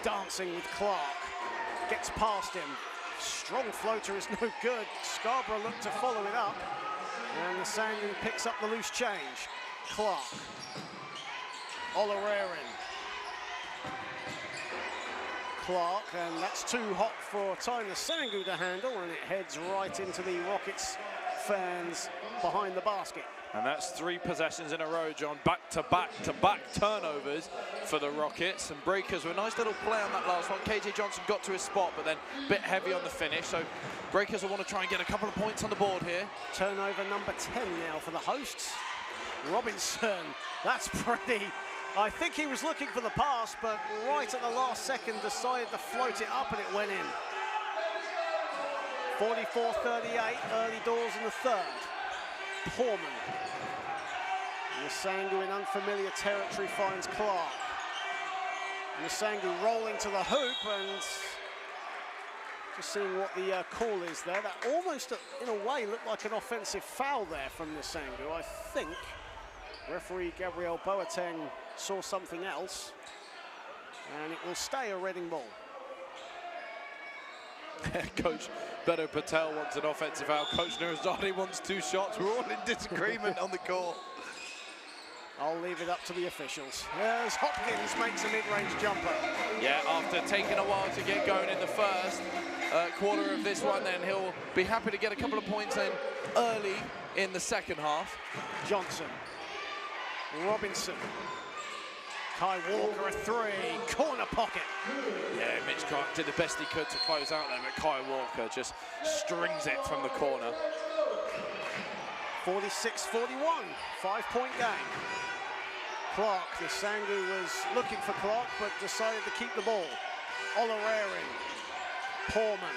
Dancing with Clark. Gets past him. Strong floater is no good. Scarborough looked to follow it up. And Nasangu picks up the loose change. Clark. Olarerin. Clark, and that's too hot for Ty Nasangu to handle, and it heads right into the Rockets fans behind the basket. And that's 3 possessions in a row, John. Back-to-back turnovers for the Rockets. And Breakers with a nice little play on that last one. KJ Johnson got to his spot, but then a bit heavy on the finish. So Breakers will want to try and get a couple of points on the board here. Turnover number 10 now for the hosts. Robinson, that's pretty I think he was looking for the pass, but right at the last second decided to float it up and it went in. 44-38, early doors in the third. Poorman. Nsangu in unfamiliar territory finds Clark. Nsangu rolling to the hoop and just seeing what the call is there. That almost, in a way, looked like an offensive foul there from Nsangu. I think referee Gabriel Boateng saw something else, and it will stay a Reading ball. Coach Beto Patel wants an offensive foul. Coach Nurazade wants 2 shots. We're all in disagreement on the court. I'll leave it up to the officials. As Hopkins makes a mid-range jumper. Yeah, after taking a while to get going in the first quarter of this one, then he'll be happy to get a couple of points in early in the second half. Johnson. Robinson. Kai Walker a 3, corner pocket. Yeah, Mitch Clark did the best he could to close out there, but Kai Walker just strings it from the corner. 46-41, 5-point game. Clark, Nsangu was looking for Clark, but decided to keep the ball. Oloreri, Poorman,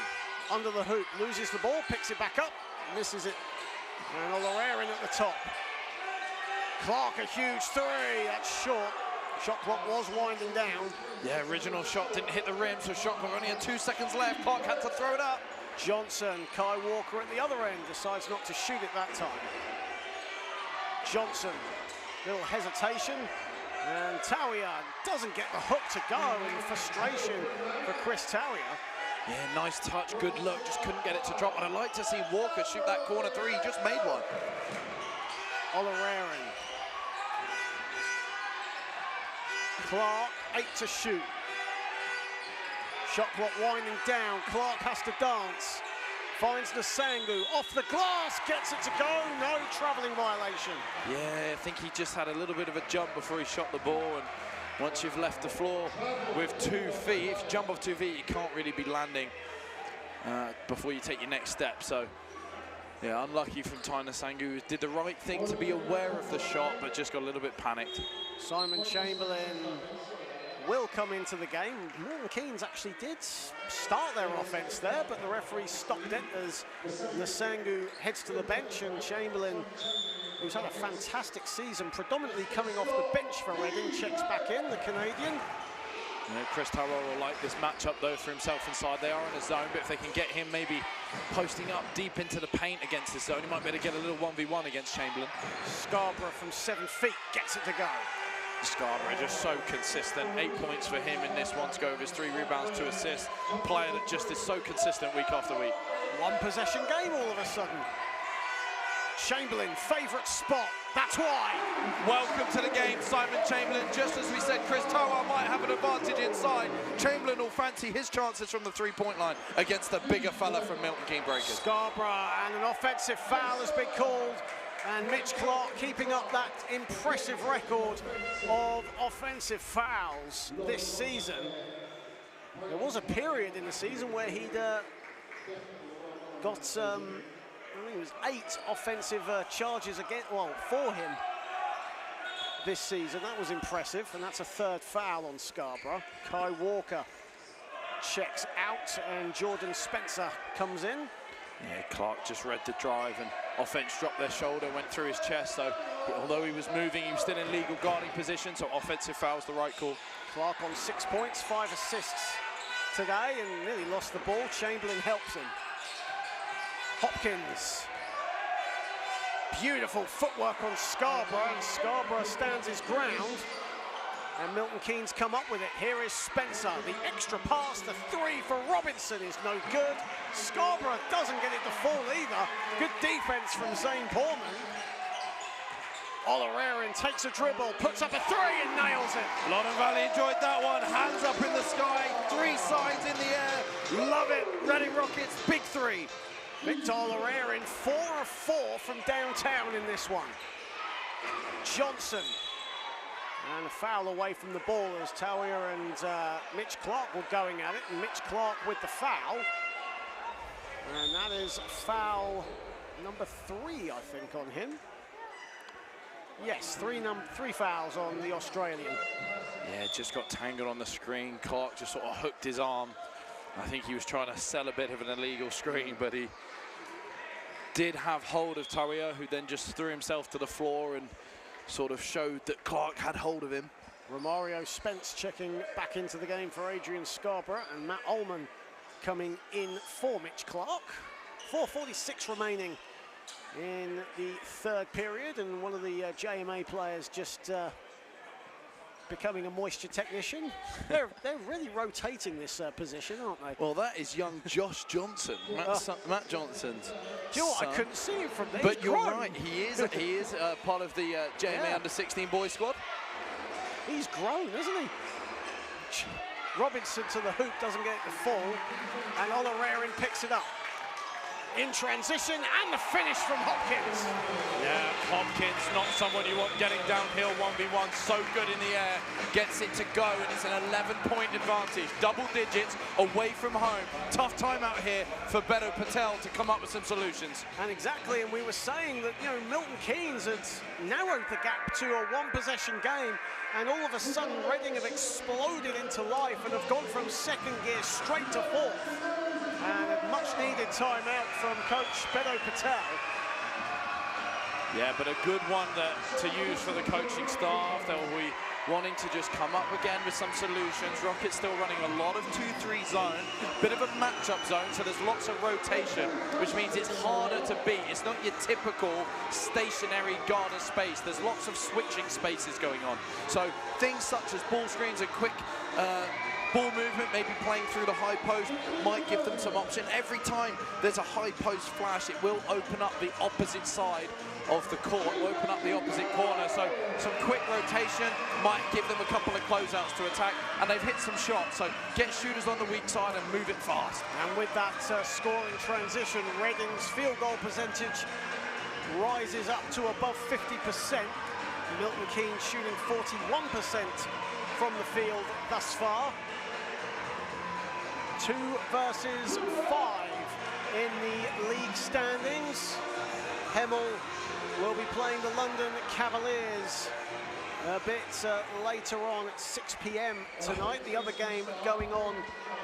under the hoop, loses the ball, picks it back up, misses it. And Oloreri at the top. Clark a huge 3, that's short. Shot clock was winding down. Yeah, original shot didn't hit the rim, so shot clock only had 2 seconds left. Clark had to throw it up. Johnson, Kai Walker at the other end, decides not to shoot it that time. Johnson, little hesitation, and Tawiah doesn't get the hook to go, in frustration for Chris Tawiah. Yeah, nice touch, good look, just couldn't get it to drop. And I'd like to see Walker shoot that corner 3, he just made one. Oloreri. Clark, 8 to shoot. Shot clock winding down, Clark has to dance. Finds Nsangu, off the glass, gets it to go, no travelling violation. Yeah, I think he just had a little bit of a jump before he shot the ball, and once you've left the floor with 2 feet, if you jump off 2 feet, you can't really be landing before you take your next step. So, yeah, unlucky from Ty Nsangu, did the right thing to be aware of the shot, but just got a little bit panicked. Simon Chamberlain will come into the game. Milton Keynes actually did start their offense there, but the referee stopped it as Nsangu heads to the bench, and Chamberlain, who's had a fantastic season, predominantly coming off the bench for Reading, checks back in, the Canadian. Yeah, Chris Tawiah will like this matchup though for himself inside. They are in a zone, but if they can get him maybe posting up deep into the paint against this zone, he might be able to get a little 1v1 against Chamberlain. Scarborough from 7 feet gets it to go. Scarborough just so consistent. 8 points for him in this one to go with his 3 rebounds, 2 assists. Player that just is so consistent week after week. 1 possession game all of a sudden. Chamberlain, favourite spot, that's why. Welcome to the game, Simon Chamberlain. Just as we said, Chris Tawiah might have an advantage inside. Chamberlain will fancy his chances from the 3-point line against the bigger fella from Milton Keynes Breakers. Scarborough, and an offensive foul has been called. And Mitch Clark keeping up that impressive record of offensive fouls this season. There was a period in the season where he'd got, I think it was 8 offensive charges for him this season. That was impressive, and that's a 3rd foul on Scarborough. Kai Walker checks out, and Jordan Spencer comes in. Yeah, Clark just read the drive, and offense dropped their shoulder, went through his chest. So although he was moving, he was still in legal guarding position, so offensive foul's the right call. Clark on 6 points, 5 assists today, and nearly lost the ball. Chamberlain helps him. Hopkins. Beautiful footwork on Scarborough, and Scarborough stands his ground. And Milton Keynes come up with it. Here is Spencer, the extra pass, the 3 for Robinson is no good. Scarborough doesn't get it to fall either. Good defense from Zane Poorman. Oloreri takes a dribble, puts up a 3 and nails it. Loddon Valley enjoyed that one. Hands up in the sky, 3 sides in the air. Love it. Reading Rockets, big 3. Victor Oloreri 4 of 4 from downtown in this one. Johnson. And a foul away from the ball as Tawiah and Mitch Clark were going at it, and Mitch Clark with the foul. And that is foul number 3, I think, on him. Yes, three fouls on the Australian. Yeah, just got tangled on the screen. Clark just sort of hooked his arm. I think he was trying to sell a bit of an illegal screen, but he did have hold of Taria, who then just threw himself to the floor and sort of showed that Clark had hold of him. Romario Spence checking back into the game for Adrian Scarborough, and Matt Ullman coming in for Mitch Clark. 4:46 remaining in the third period, and one of the JMA players just becoming a moisture technician. They're really rotating this position, aren't they? Well, that is young Josh Johnson, Matt Johnson's. Do you know what? I couldn't see him from there. But you're right, he is part of the JMA under-16 boys squad. He's grown, isn't he? Robinson to the hoop, doesn't get it to fall, and Olarerin picks it up. In transition, and the finish from Hopkins. Yeah, Hopkins, not someone you want getting downhill 1v1, so good in the air, gets it to go, and it's an 11-point advantage. Double digits away from home. Tough time out here for Beto Patel to come up with some solutions. And exactly, and we were saying that, you know, Milton Keynes had narrowed the gap to a one-possession game, and all of a sudden Reading have exploded into life and have gone from second gear straight to fourth. And a much-needed timeout from coach Beto Patel. Yeah, but a good one to use for the coaching staff. They'll be wanting to just come up again with some solutions. Rockets still running a lot of 2-3 zone, bit of a matchup zone, so there's lots of rotation, which means it's harder to beat. It's not your typical stationary guarded space. There's lots of switching spaces going on. So things such as ball screens and quick ball movement, maybe playing through the high post, might give them some option. Every time there's a high post flash, it will open up the opposite side of the court, will open up the opposite corner. So some quick rotation might give them a couple of closeouts to attack, and they've hit some shots. So get shooters on the weak side and move it fast. And with that scoring transition, Reading's field goal percentage rises up to above 50%. Milton Keynes shooting 41% from the field thus far. 2 versus 5 in the league standings. Hemel will be playing the London Cavaliers a bit later on at 6 p.m. tonight. The other game going on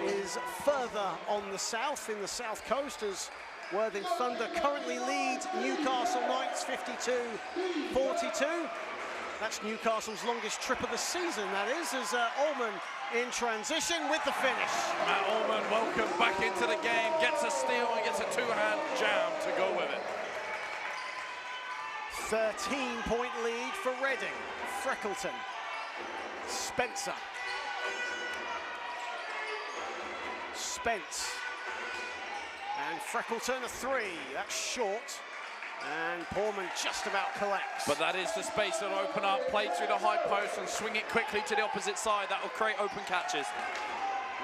is further on the south, in the South Coast, as Worthing Thunder currently lead Newcastle Knights 52-42. That's Newcastle's longest trip of the season, that is, as Ullman in transition with the finish. Matt Ullman, welcome back into the game, gets a steal and gets a two-hand jam to go with it. 13-point lead for Reading. Freckleton, Spencer. Spence. And Freckleton a 3, that's short. And Portman just about collects. But that is the space that'll open up, play through the high post and swing it quickly to the opposite side. That will create open catches.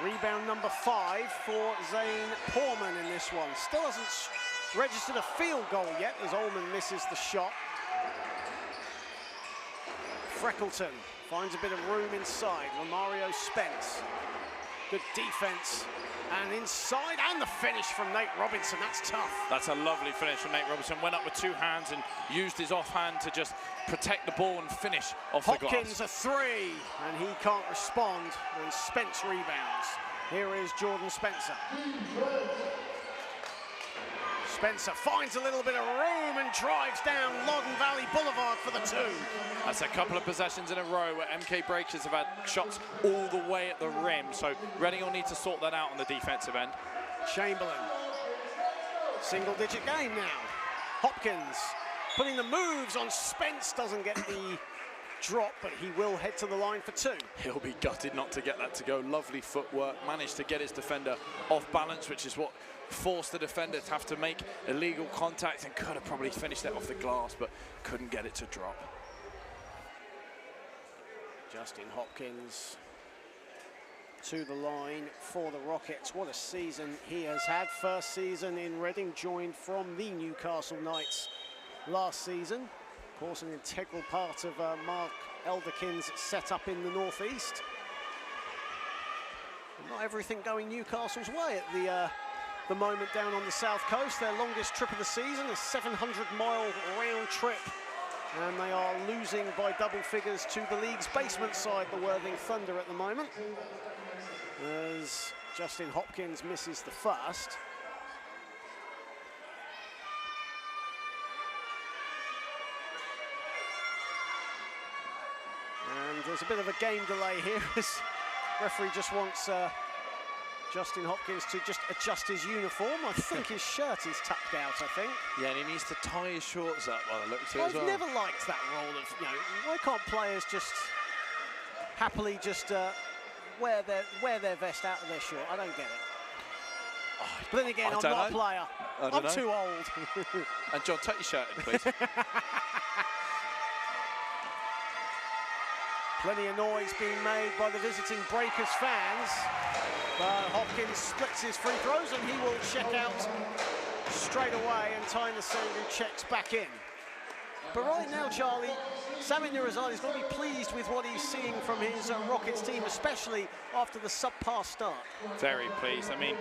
Rebound number 5 for Zane Portman in this one. Still hasn't registered a field goal yet as Ullman misses the shot. Freckleton finds a bit of room inside. Romario Spence. Good defense. And inside, and the finish from Nate Robinson. That's tough. That's a lovely finish from Nate Robinson. Went up with 2 hands and used his offhand to just protect the ball and finish off the glass. Hopkins a 3, and he can't respond, and Spence rebounds. Here is Jordan Spencer. Spencer finds a little bit of room and drives down Loddon Valley Boulevard for the 2. That's a couple of possessions in a row where MK Breakers have had shots all the way at the rim, so Reading will need to sort that out on the defensive end. Chamberlain, single-digit game now. Hopkins putting the moves on Spence, doesn't get the drop, but he will head to the line for 2. He'll be gutted not to get that to go. Lovely footwork, managed to get his defender off balance, which is what forced the defender to have to make illegal contact, and could have probably finished it off the glass, but couldn't get it to drop. Justin Hopkins to the line for the Rockets. What a season he has had. First season in Reading, joined from the Newcastle Knights last season. Of course, an integral part of Mark Elderkin's setup in the Northeast. But not everything going Newcastle's way at the moment down on the South Coast. Their longest trip of the season, a 700-mile round trip And they are losing by double figures to the league's basement side, the Worthing Thunder, at the moment, as Justin Hopkins misses the first. And there's a bit of a game delay here as referee just wants Justin Hopkins to just adjust his uniform. I think his shirt is tucked out, I think. Yeah, and he needs to tie his shorts up by the looks of it as well. I've never liked that role of, you know, why can't players just happily just wear their vest out of their shirt? I don't get it. Oh, but then again, I'm not a player. I'm too old. And John, take your shirt in, please. Plenty of noise being made by the visiting Breakers fans. But Hopkins splits his free throws and he will check out straight away, and Tyner Sanghu checks back in. But right now, Charlie, Sami Nurazade is going to be pleased with what he's seeing from his Rockets team, especially after the subpar start. Very pleased. I mean,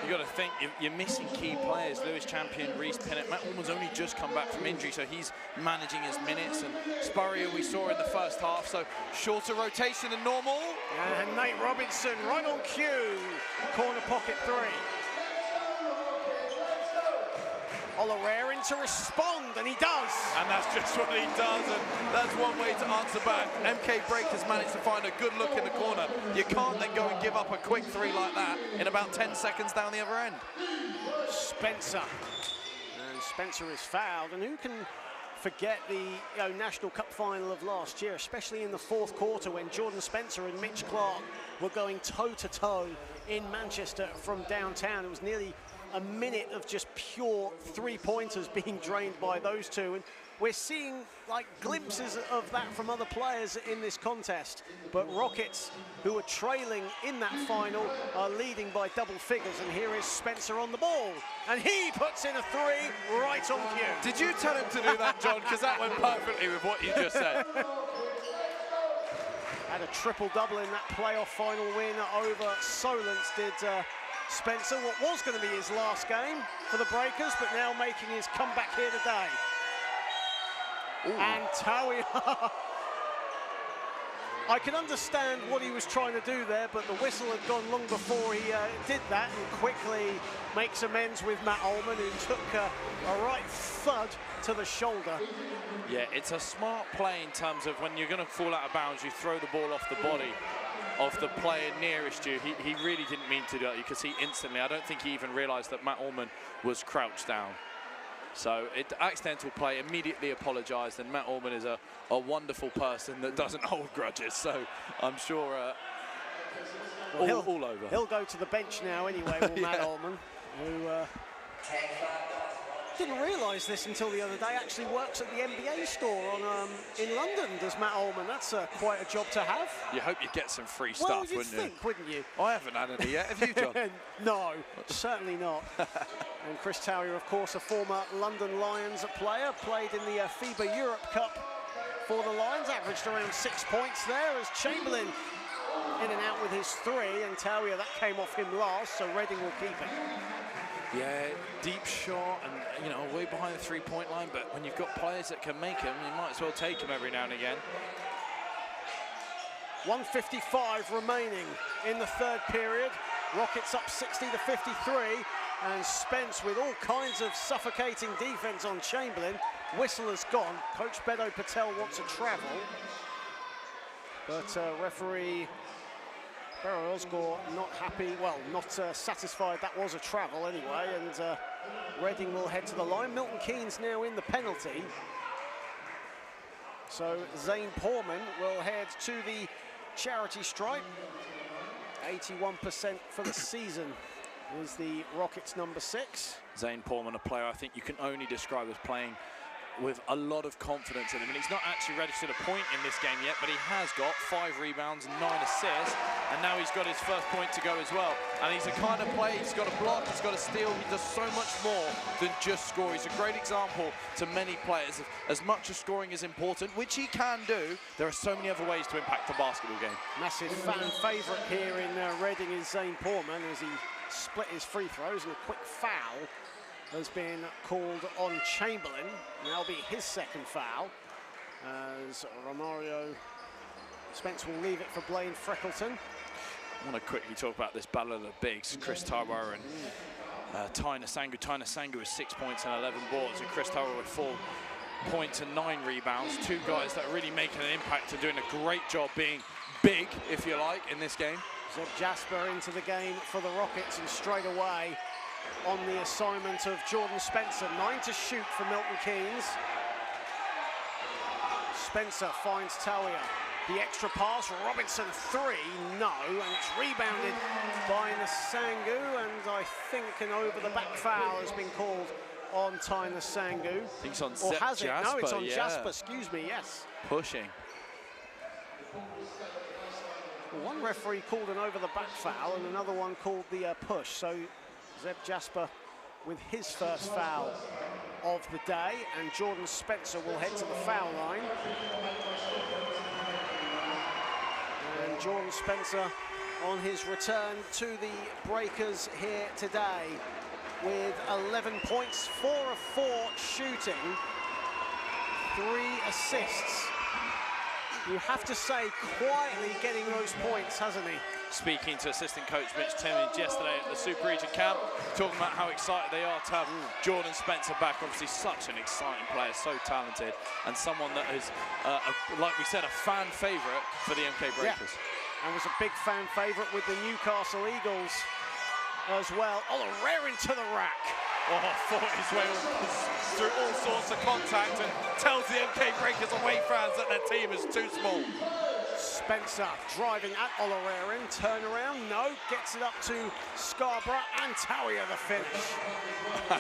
you've got to think, you're missing key players. Lewis Champion, Reece Pinnett. Matt Allman's only just come back from injury, so he's managing his minutes. And Spurrier we saw in the first half, so shorter rotation than normal. And Nate Robinson right on cue. Corner pocket three. Olorarian to respond, and he does. And that's just what he does, and that's one way to answer back. MK Breakers managed to find a good look in the corner. You can't then go and give up a quick three like that in about 10 seconds down the other end. Spencer. And Spencer is fouled, and who can forget the National Cup final of last year, especially in the fourth quarter when Jordan Spencer and Mitch Clark were going toe-to-toe in Manchester from downtown. It was nearly a minute of just pure three-pointers being drained by those two, and we're seeing like glimpses of that from other players in this contest. But Rockets, who are trailing in that final, are leading by double figures, and here is Spencer on the ball, and he puts in a three right on cue. Did you tell him to do that, John? Because that went perfectly with what you just said. Had a triple-double in that playoff final win over Solent, did Spencer, what was going to be his last game for the Breakers, but now making his comeback here today. Ooh. And Tauia. I can understand what he was trying to do there, but the whistle had gone long before he did that, and quickly makes amends with Matt Allman, who took a right thud to the shoulder. Yeah, it's a smart play in terms of when you're going to fall out of bounds, you throw the ball off the body of the player nearest you. He really didn't mean to do that. You could see instantly. I don't think he even realized that Matt Allman was crouched down. So accidental play, immediately apologized, and Matt Allman is a wonderful person that doesn't hold grudges. So I'm sure all over. He'll go to the bench now anyway, will Matt Allman, who didn't realise this until the other day, actually works at the NBA store in London, does Matt Allman. That's quite a job to have. You hope you get some free stuff, wouldn't you? I haven't had any yet, have you, John? No, certainly not. And Chris Tauia, of course, a former London Lions player, played in the FIBA Europe Cup for the Lions, averaged around 6 points there as Chamberlain in and out with his three, and Tauia, that came off him last, so Reading will keep it. Yeah, deep shot and, way behind the three-point line, but when you've got players that can make them, you might as well take them every now and again. 1:55 remaining in the third period. Rockets up 60-53, and Spence with all kinds of suffocating defense on Chamberlain. Whistle has gone. Coach Bedo Patel wants a travel, but referee Barrow Osgore not happy, well, not satisfied that was a travel anyway, and Reading will head to the line. Milton Keynes now in the penalty. So Zane Porman will head to the charity stripe. 81% for the season is the Rockets' number 6. Zane Porman, a player I think you can only describe as playing with a lot of confidence in him, and he's not actually registered a point in this game yet, but he has got 5 rebounds and 9 assists, and now he's got his first point to go as well. And he's a kind of player, he's got a block, he's got a steal, he does so much more than just score. He's a great example to many players of as much as scoring is important, which he can do, there are so many other ways to impact a basketball game. Massive fan favourite here in Reading is Zane Porman, as he split his free throws, and a quick foul has been called on Chamberlain, and that'll be his second foul. as Romario Spence will leave it for Blaine Freckleton. I want to quickly talk about this battle of the bigs. Chris Tarboro and Ty Nasangu. Ty Nasangu with 6 points and 11 boards, and Chris Tarboro with 4 points and 9 rebounds. Two guys that are really making an impact and doing a great job being big, if you like, in this game. Zeb Jasper into the game for the Rockets, and straight away on the assignment of Jordan Spencer. 9 to shoot for Milton Keynes. Spencer finds Talia. The extra pass, Robinson 3, no, and it's rebounded by Nasangu, and I think an over-the-back foul has been called on Ty Nasangu. I think it's on or has Jasper, it? No, it's on yeah. Jasper, excuse me, yes. Pushing. One referee called an over-the-back foul, and another one called the push, so Zeb Jasper with his first foul of the day, and Jordan Spencer will head to the foul line. And Jordan Spencer on his return to the Breakers here today with 11 points, 4 of 4 shooting, 3 assists. You have to say, quietly getting those points, hasn't he? Speaking to assistant coach Mitch Timmins yesterday at the Super Region camp, talking about how excited they are to have Jordan Spencer back. Obviously such an exciting player, so talented, and someone that is, like we said, a fan favourite for the MK Breakers. Yeah. And was a big fan favourite with the Newcastle Eagles as well. Olarerin to the rack. Oh, fought his way through all sorts of contact and tells the MK Breakers away fans that their team is too small. Spencer driving at Olarerin, turn around, no, gets it up to Scarborough, and Talia the finish.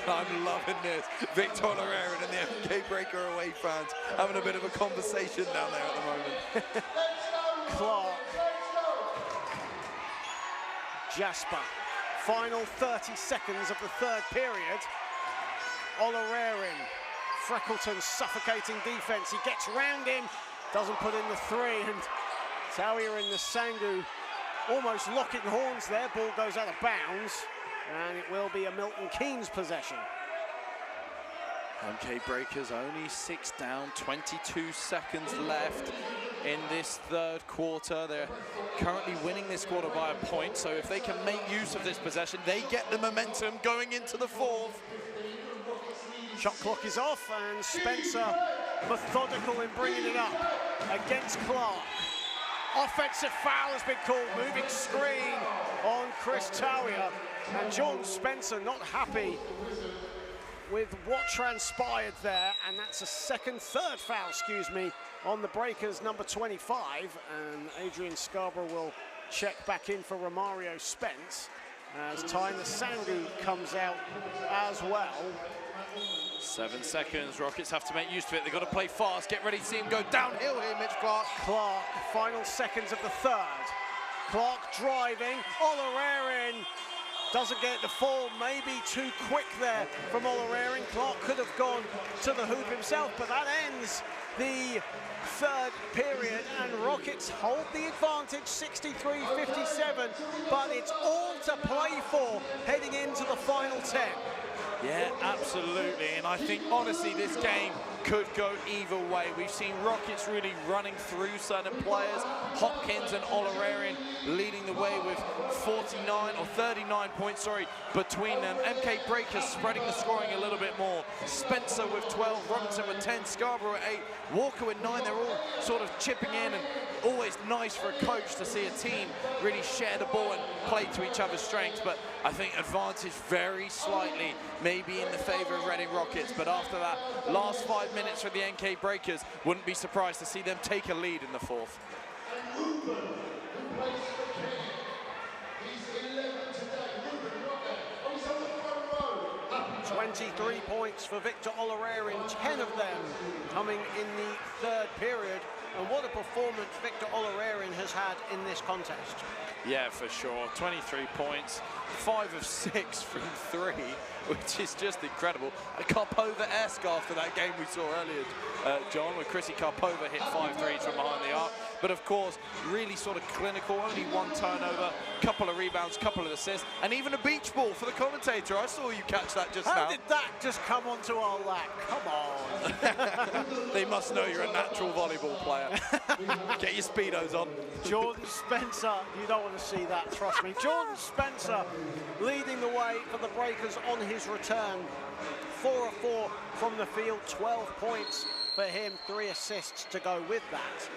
I'm loving this. Victor Olarerin and the MK Breaker away fans having a bit of a conversation down there at the moment. Clark. Jasper. Final 30 seconds of the third period. Olarerin. Freckleton suffocating defense. He gets round him, doesn't put in the 3, and Talia and Nasangu almost locking horns there. Ball goes out of bounds, and it will be a Milton Keynes possession. MK Breakers only 6 down, 22 seconds left in this third quarter. They're currently winning this quarter by a point, so if they can make use of this possession, they get the momentum going into the fourth. Shot clock is off, and Spencer methodical in bringing it up against Clark. Offensive foul has been called, moving screen on Chris Talia, and Jordan Spencer not happy with what transpired there, and that's a third foul, excuse me, on the Breakers, number 25, and Adrian Scarborough will check back in for Romario Spence as Ty Nasangu comes out as well. 7 seconds, Rockets have to make use of it. They've got to play fast, get ready to see him go downhill here, Mitch Clark. Clark, final seconds of the third. Clark driving, Olarerin doesn't get the fall, maybe too quick there from Olarerin. Clark could have gone to the hoop himself, but that ends the third period, and Rockets hold the advantage, 63-57, but it's all to play for heading into the final 10. Yeah, absolutely, and I think honestly this game could go either way. We've seen Rockets really running through certain players. Hopkins and Olarerin leading the way with 39 or 39 points, between them. MK Breakers spreading the scoring a little bit more. Spencer with 12, Robinson with 10, Scarborough at 8, Walker with 9. They're all sort of chipping in, and always nice for a coach to see a team really share the ball and play to each other's strengths. But I think advantage very slightly maybe in the favor of Reading Rockets, but after that last 5 minutes for the NK Breakers, wouldn't be surprised to see them take a lead in the fourth. 23 points for Victor Olarerin, 10 of them coming in the third period. And what a performance Victor Olarerin has had in this contest. Yeah, for sure. 23 points, 5 of 6 from 3, which is just incredible. A Karpova-esque after that game we saw earlier, John, where Chrissy Karpova hit 5 threes from behind the arc. but of course, really sort of clinical, only 1 turnover, couple of rebounds, couple of assists, and even a beach ball for the commentator. I saw you catch that just now. How did that just come onto our lap? Come on. They must know you're a natural volleyball player. Get your Speedos on. Jordan Spencer, you don't want to see that, trust me. Jordan Spencer leading the way for the Breakers on his return. 4 of 4 from the field, 12 points for him, 3 assists to go with that.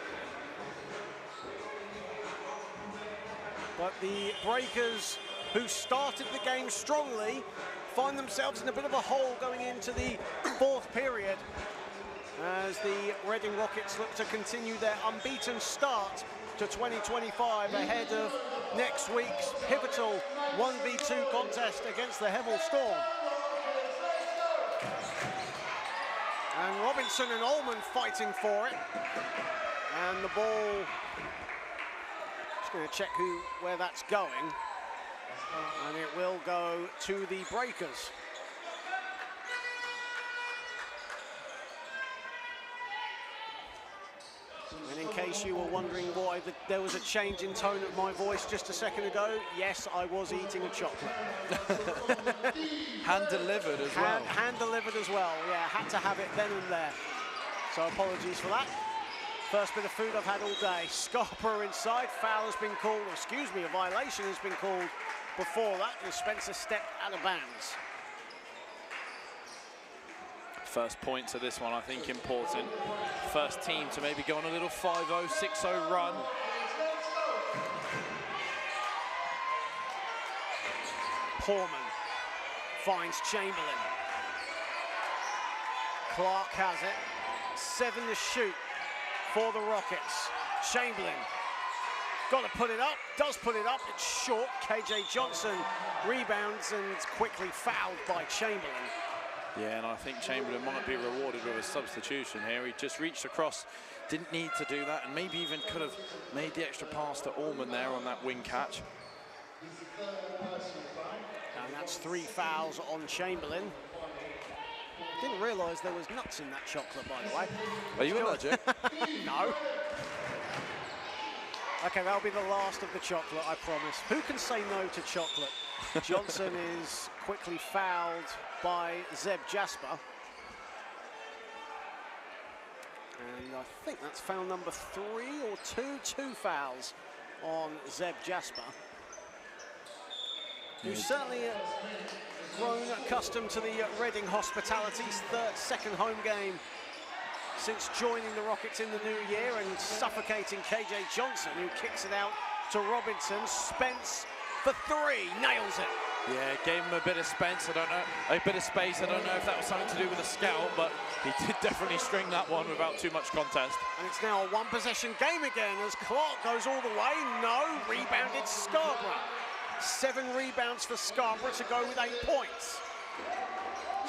But the Breakers, who started the game strongly, find themselves in a bit of a hole going into the 4th period as the Reading Rockets look to continue their unbeaten start to 2025 ahead of next week's pivotal 1v2 contest against the Hemel Storm. And Robinson and Ullman fighting for it. And the ball, just going to check where that's going. And it will go to the Breakers. And in case you were wondering why there was a change in tone of my voice just a second ago, yes, I was eating a chocolate. Hand delivered as well. Hand delivered as well, yeah, had to have it then and there. So apologies for that. First bit of food I've had all day. Scarborough inside, foul has been called, excuse me, a violation has been called before that, and Spencer stepped out of bounds. First point to this one, I think, important. First team to maybe go on a little 5-0, 6-0 run. Portman finds Chamberlain. Clark has it. 7 to shoot for the Rockets. Chamberlain got to put it up, does put it up, it's short. KJ Johnson rebounds and quickly fouled by Chamberlain. Yeah, and I think Chamberlain might be rewarded with a substitution here. He just reached across, didn't need to do that, and maybe even could have made the extra pass to Ullman there on that wing catch. And that's 3 fouls on Chamberlain. Didn't realise there was nuts in that chocolate, by the way. Are you allergic? No. Okay, that'll be the last of the chocolate, I promise. Who can say no to chocolate? Johnson is quickly fouled by Zeb Jasper. And I think that's foul number 3 or 2. 2 fouls on Zeb Jasper, who's certainly grown accustomed to the Reading hospitality's second home game since joining the Rockets in the new year and suffocating KJ Johnson, who kicks it out to Robinson. Spence for 3, nails it. Yeah, gave him a bit of space. I don't know if that was something to do with the scout, but he did definitely string that one without too much contest. And it's now a 1-possession game again as Clark goes all the way. No, rebounded Scarborough. 7 rebounds for Scarborough to go with 8 points.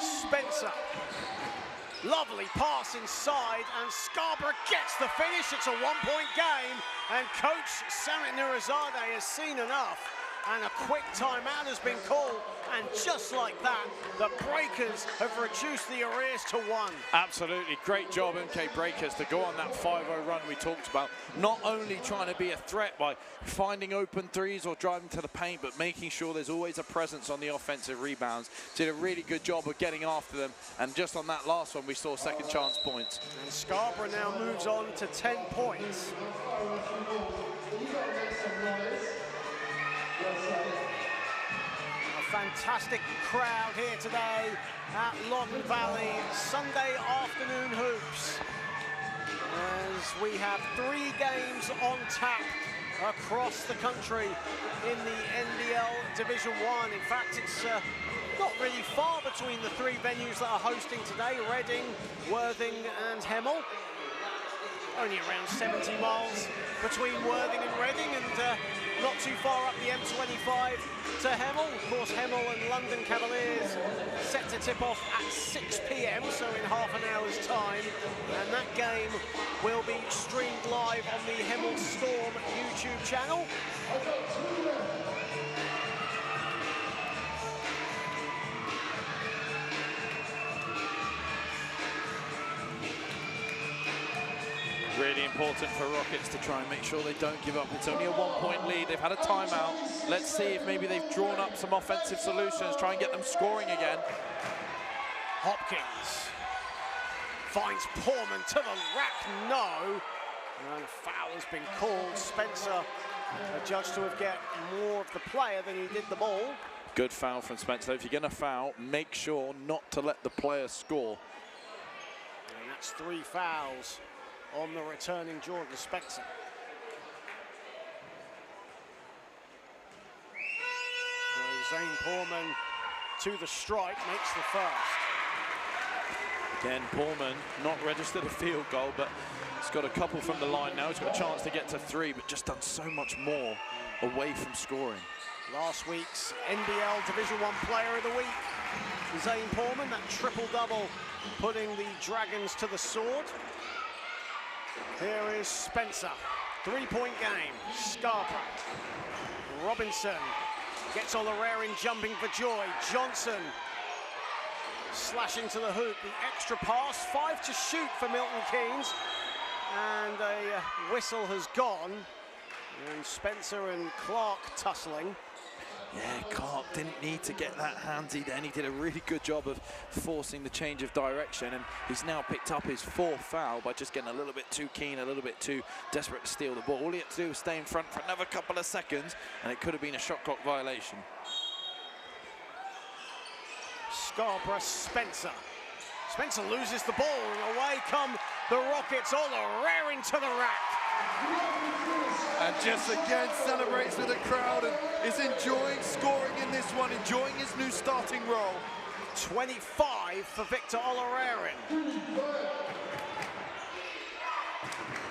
Spencer, lovely pass inside, and Scarborough gets the finish. It's a 1-point game, and coach Samit Nurizadeh has seen enough. And a quick timeout has been called, and just like that, the Breakers have reduced the arrears to 1. Absolutely, great job, MK Breakers, to go on that 5-0 run we talked about. Not only trying to be a threat by finding open threes or driving to the paint, but making sure there's always a presence on the offensive rebounds. Did a really good job of getting after them, and just on that last one, we saw second chance points. And Scarborough now moves on to 10 points. A fantastic crowd here today at Loddon Valley, Sunday afternoon hoops, as we have 3 games on tap across the country in the NBL Division 1. In fact, it's not really far between the 3 venues that are hosting today: Reading, Worthing and Hemel. Only around 70 miles between Worthing and Reading, and not too far up the M25 to Hemel. Of course, Hemel and London Cavaliers set to tip off at 6 p.m, so in half an hour's time. And that game will be streamed live on the Hemel Storm YouTube channel. Really important for Rockets to try and make sure they don't give up. It's only a 1-point lead. They've had a timeout. Let's see if maybe they've drawn up some offensive solutions, try and get them scoring again. Hopkins finds Portman to the rack, no. And a foul has been called. Spencer judged to have get more of the player than he did the ball. Good foul from Spencer. If you're going to foul, make sure not to let the player score. And that's 3 fouls on the returning Jordan Spencer. So Zane Portman to the strike, makes the first. Again, Portman not registered a field goal, but he's got a couple from the line now. He's got a chance to get to 3, but just done so much more away from scoring. Last week's NBL Division I Player of the Week, Zane Portman, that triple-double, putting the Dragons to the sword. Here is Spencer, 3-point game. Scarpa, Robinson gets Olarerin jumping for joy. Johnson slashing to the hoop. The extra pass, 5 to shoot for Milton Keynes, and a whistle has gone. And Spencer and Clark tussling. Yeah, Clark didn't need to get that handsy then. He did a really good job of forcing the change of direction, and he's now picked up his 4th foul by just getting a little bit too keen, a little bit too desperate to steal the ball. All he had to do was stay in front for another couple of seconds, and it could have been a shot clock violation. Scarborough, Spencer. Spencer loses the ball, and away come the Rockets. Olarerin to the rack. And just again celebrates with the crowd and is enjoying scoring in this one, enjoying his new starting role. 25 for Victor Olarerin.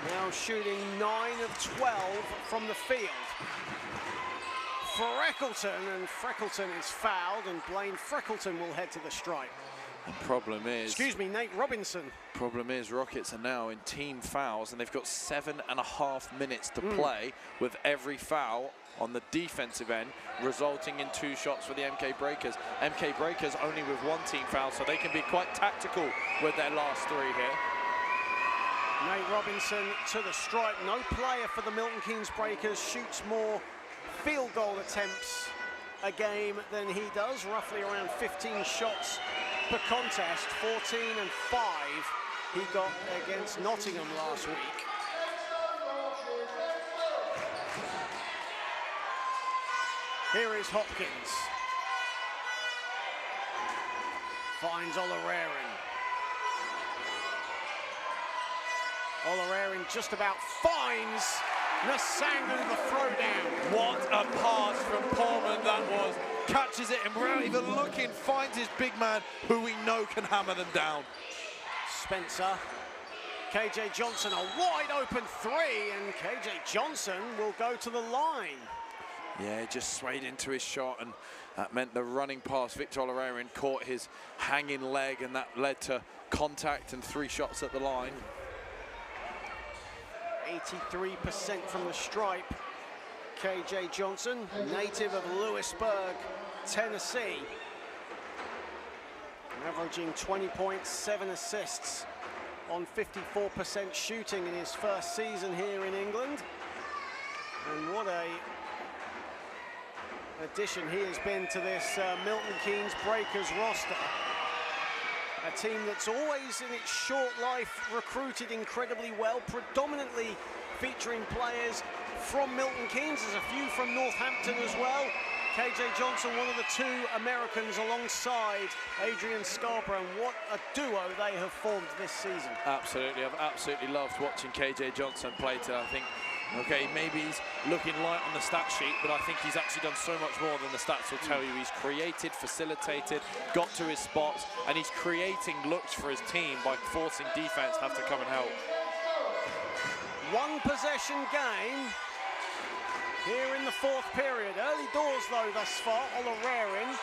Now shooting 9 of 12 from the field. Freckleton is fouled, and Blaine Freckleton will head to the strike. The problem is... Excuse me, Nate Robinson. Problem is Rockets are now in team fouls, and they've got 7.5 minutes to play with every foul on the defensive end, resulting in 2 shots for the MK Breakers. MK Breakers only with 1 team foul, so they can be quite tactical with their last 3 here. Nate Robinson to the strike. No player for the Milton Keynes Breakers shoots more field goal attempts a game than he does, roughly around 15 shots per contest. 14 and 5 he got against Nottingham last week. Here is Hopkins. Finds Olarerin. Olarerin just about finds Nasangu the throwdown. What a pass from Portman that was. Catches it and without even looking, finds his big man who we know can hammer them down. Spencer, KJ Johnson, a wide open 3, and KJ Johnson will go to the line. Yeah, he just swayed into his shot, and that meant the running pass. Victor Olarerin caught his hanging leg, and that led to contact and 3 shots at the line. 83% from the stripe. KJ Johnson, native of Lewisburg, Tennessee, averaging 20 points, 7 assists on 54% shooting in his first season here in England. And what a addition he has been to this Milton Keynes Breakers roster. A team that's always in its short life recruited incredibly well, predominantly featuring players from Milton Keynes. There's a few from Northampton as well. KJ Johnson, one of the 2 Americans alongside Adrian Scarborough, and what a duo they have formed this season. Absolutely, I've absolutely loved watching KJ Johnson play today. I think, okay, maybe he's looking light on the stat sheet, but I think he's actually done so much more than the stats will tell you. He's created, facilitated, got to his spots, and he's creating looks for his team by forcing defense to have to come and help. 1 possession game here in the 4th period. Early doors though thus far. Olarerin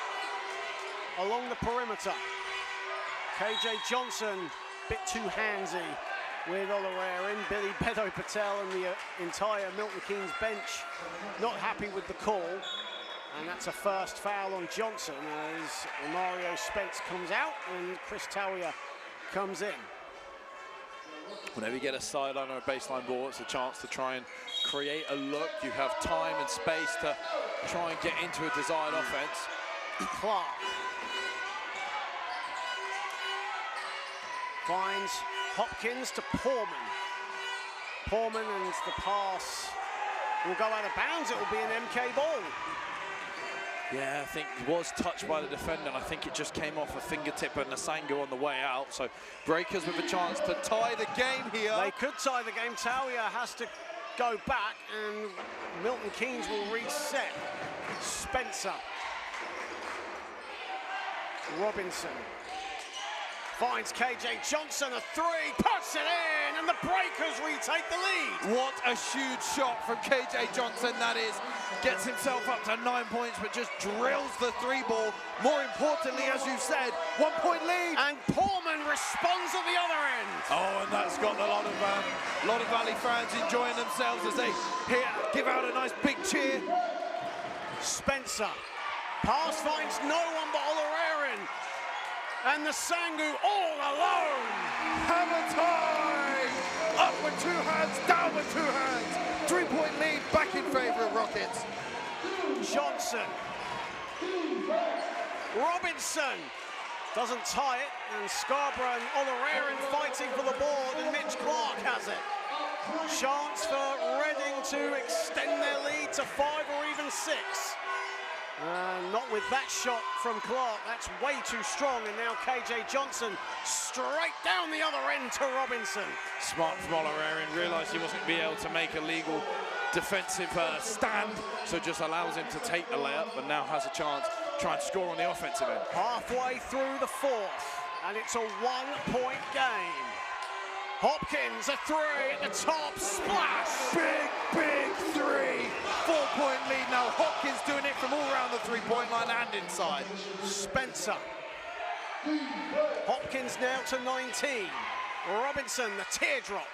along the perimeter. KJ Johnson, bit too handsy with Olarerin. Billy Bedo Patel and the entire Milton Keynes bench not happy with the call. And that's a first foul on Johnson as Mario Spence comes out and Chris Tawiah comes in. Whenever you get a sideline or a baseline ball, it's a chance to try and create a look. You have time and space to try and get into a desired offense. Clark finds Hopkins to Poorman. Poorman, and the pass will go out of bounds. It will be an MK ball. Yeah, I think it was touched by the defender, and I think it just came off a fingertip and Nasangu on the way out. So Breakers with a chance to tie the game here. They could tie the game. Talia has to go back, and Milton Keynes will reset. Spencer. Robinson finds KJ Johnson, a three, puts it in, and the Breakers retake the lead. What a huge shot from KJ Johnson that is. Gets himself up to 9 points, but just drills the three ball. More importantly, as you said, 1 point lead. And Poorman responds at the other end. Oh, and that's got the Loddon Valley fans enjoying themselves as they give out a nice big cheer. Spencer. Pass finds no one but Olarerin. And Nasangu all alone. Hammer time! Up with two hands, down with two hands. 3 point lead back in favor of Rockets. Johnson. Robinson doesn't tie it, and Scarborough and Olarerin fighting for the board, and Mitch Clark has it. Chance for Reading to extend their lead to 5 or even 6. Not with that shot from Clark. That's way too strong, and now KJ Johnson straight down the other end to Robinson. Smart from Olarerin, realised he wasn't going to be able to make a legal defensive stand, so just allows him to take the layup, but now has a chance to try and score on the offensive end. Halfway through the fourth, and it's a 1 point game. Hopkins, a three at the top, splash! Big three! 4 point lead now. Hopkins doing it from all around the 3 point line and inside. Spencer. Hopkins now to 19. Robinson, the teardrop.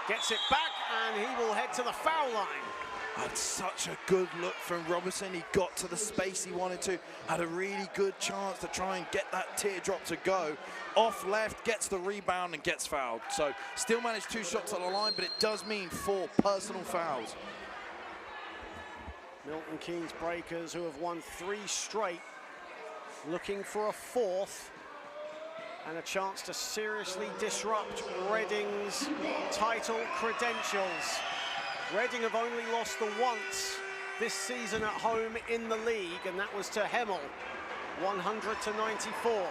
Gets it back, and he will head to the foul line. Had such a good look from Robinson. He got to the space he wanted to. Had a really good chance to try and get that teardrop to go. Off left, gets the rebound and gets fouled. So still managed 2 shots on the line, but it does mean 4 personal fouls. Milton Keynes Breakers, who have won 3 straight, looking for a 4th. And a chance to seriously disrupt Reading's title credentials. Reading have only lost the once this season at home in the league, and that was to Hemel, 100-94.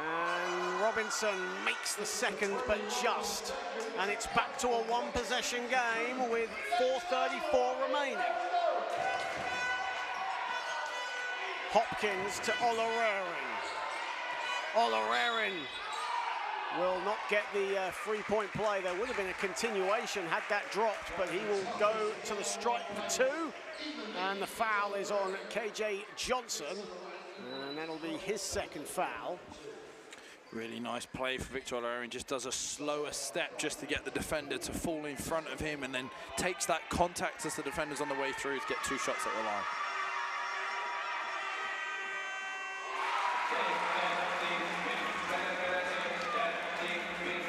And Robinson makes the second, but just. And it's back to a 1-possession game with 4:34 remaining. Hopkins to Olarerin. Olarerin will not get the 3-point play. There would have been a continuation had that dropped, but he will go to the strike for 2. And the foul is on KJ Johnson, and that'll be his second foul. Really nice play for Victor Olarerin. Just does a slower step just to get the defender to fall in front of him, and then takes that contact as the defender's on the way through to get 2 shots at the line.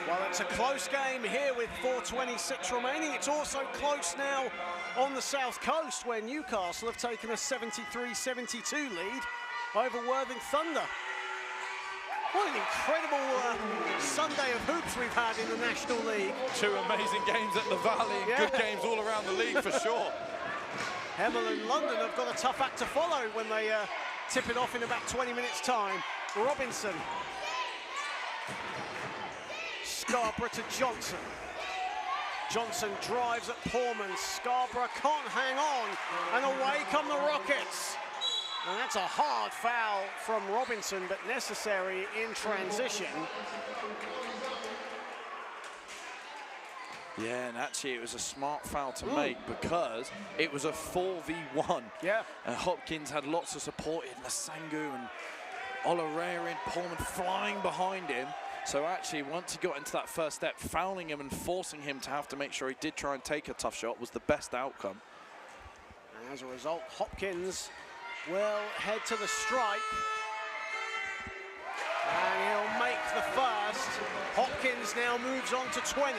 Well, it's a close game here with 4:26 remaining. It's also close now on the South Coast, where Newcastle have taken a 73-72 lead over Worthing Thunder. What an incredible Sunday of hoops we've had in the National League. 2 amazing games at the Valley, and good games all around the league for sure. Hemel and London have got a tough act to follow when they tip it off in about 20 minutes' time. Robinson. Scarborough to Johnson. Johnson drives at Poorman. Scarborough can't hang on, and away come the Rockets. And that's a hard foul from Robinson, but necessary in transition. Yeah, and actually it was a smart foul to make because it was a 4v1. Yeah. And Hopkins had lots of support in Nasangu and Olarerin, Pullman flying behind him. So actually, once he got into that first step, fouling him and forcing him to have to make sure he did try and take a tough shot was the best outcome. And as a result, Hopkins will head to the stripe. And he'll make the first. Hopkins now moves on to 20.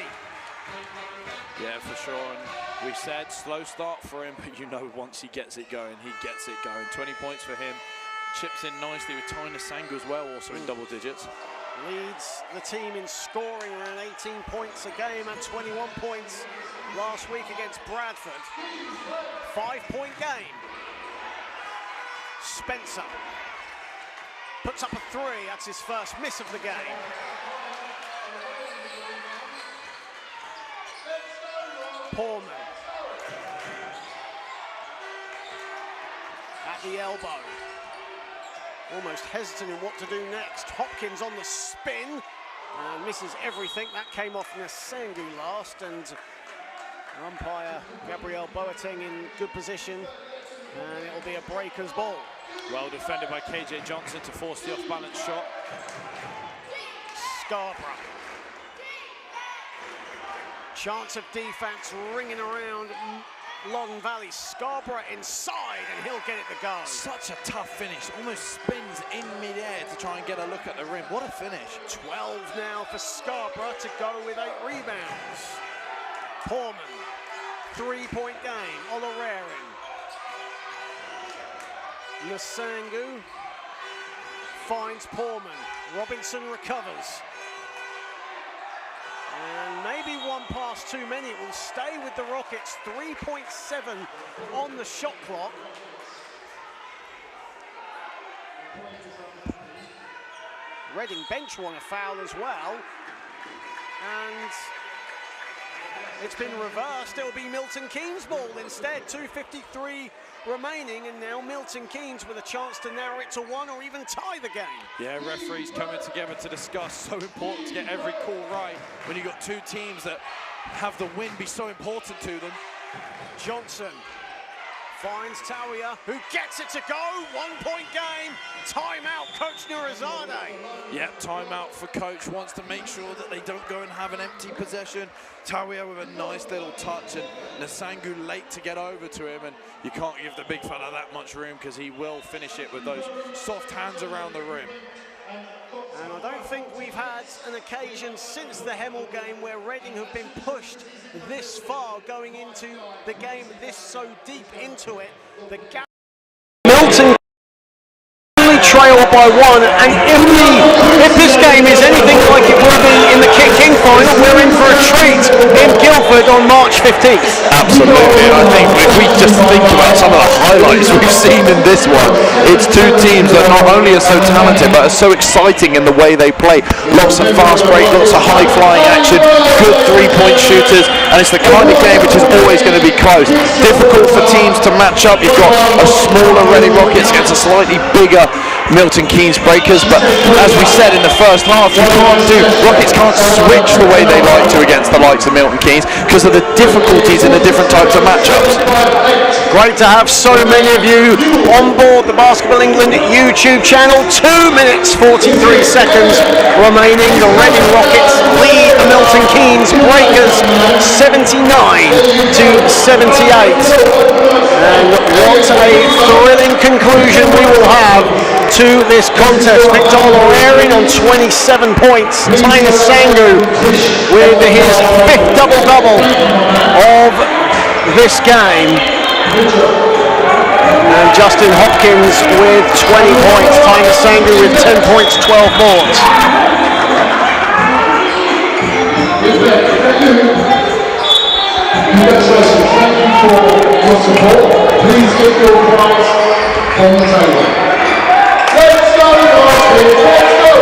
Yeah, for sure. And we said slow start for him, but you know once he gets it going, he gets it going. 20 points for him. Chips in nicely with Tyner Sangu as well, also in double digits. Leads the team in scoring around 18 points a game and 21 points last week against Bradford. 5-point game. Spencer puts up a 3. That's his first miss of the game. Poorman at the elbow. Almost hesitant in what to do next. Hopkins on the spin and misses everything. That came off Nasangu last, and umpire Gabriel Boateng in good position, and it'll be a breaker's ball. Well defended by KJ Johnson to force the off-balance shot. Scarborough. Chance of defense ringing around Loddon Valley. Scarborough inside, and he'll get it to go. Such a tough finish. Almost spins in mid-air to try and get a look at the rim. What a finish. 12 now for Scarborough to go with 8 rebounds. Poorman, 3-point game. Olorering. Nasangu finds Poorman. Robinson recovers. And maybe one pass too many. It will stay with the Rockets. 3.7 on the shot clock. Reading bench want a foul as well. And it's been reversed. It'll be Milton Keynes' ball instead. 2:53 remaining, and now Milton Keynes with a chance to narrow it to 1 or even tie the game. Yeah, referees coming together to discuss. So important to get every call right when you've got two teams that have the win be so important to them. Johnson finds Tawia, who gets it to go. 1-point game. Timeout, Coach Nurizadeh. Yep, timeout for Coach. Wants to make sure that they don't go and have an empty possession. Tawia with a nice little touch, and Nasangu late to get over to him, and you can't give the big fella that much room because he will finish it with those soft hands around the rim. And I don't think we've had an occasion since the Hemel game where Reading have been pushed this far going into the game, this so deep into it. The Milton trail by 1, and if this game is anything like it will be in the King final, we're in for a treat in Guildford on March 15th. Absolutely, and I think if we just think about some of the highlights we've seen in this one, it's two teams that not only are so talented but are so exciting in the way they play. Lots of fast break, lots of high flying action, good 3-point shooters, and it's the kind of game which is always going to be close. Difficult for teams to match up. You've got a smaller Reading Rockets against a slightly bigger Milton Keynes Breakers, but as we said in the first half, Rockets can't switch the way they like to against the likes of Milton Keynes because of the difficulties in the different types of matchups. Great to have so many of you on board the Basketball England YouTube channel. 2 minutes 43 seconds remaining. The Reading Rockets lead the Milton Keynes Breakers 79 to 78. And what a thrilling conclusion we will have to this contest. Victor Olorering on 27 points. Tyner Sangu with his 5th double-double of this game. And Justin Hopkins with 20 points. Tyner Sangu with 10 points, 12 boards. Thank you for your support. Please get your prize on the table. Let's go, Hopkins! Let's go!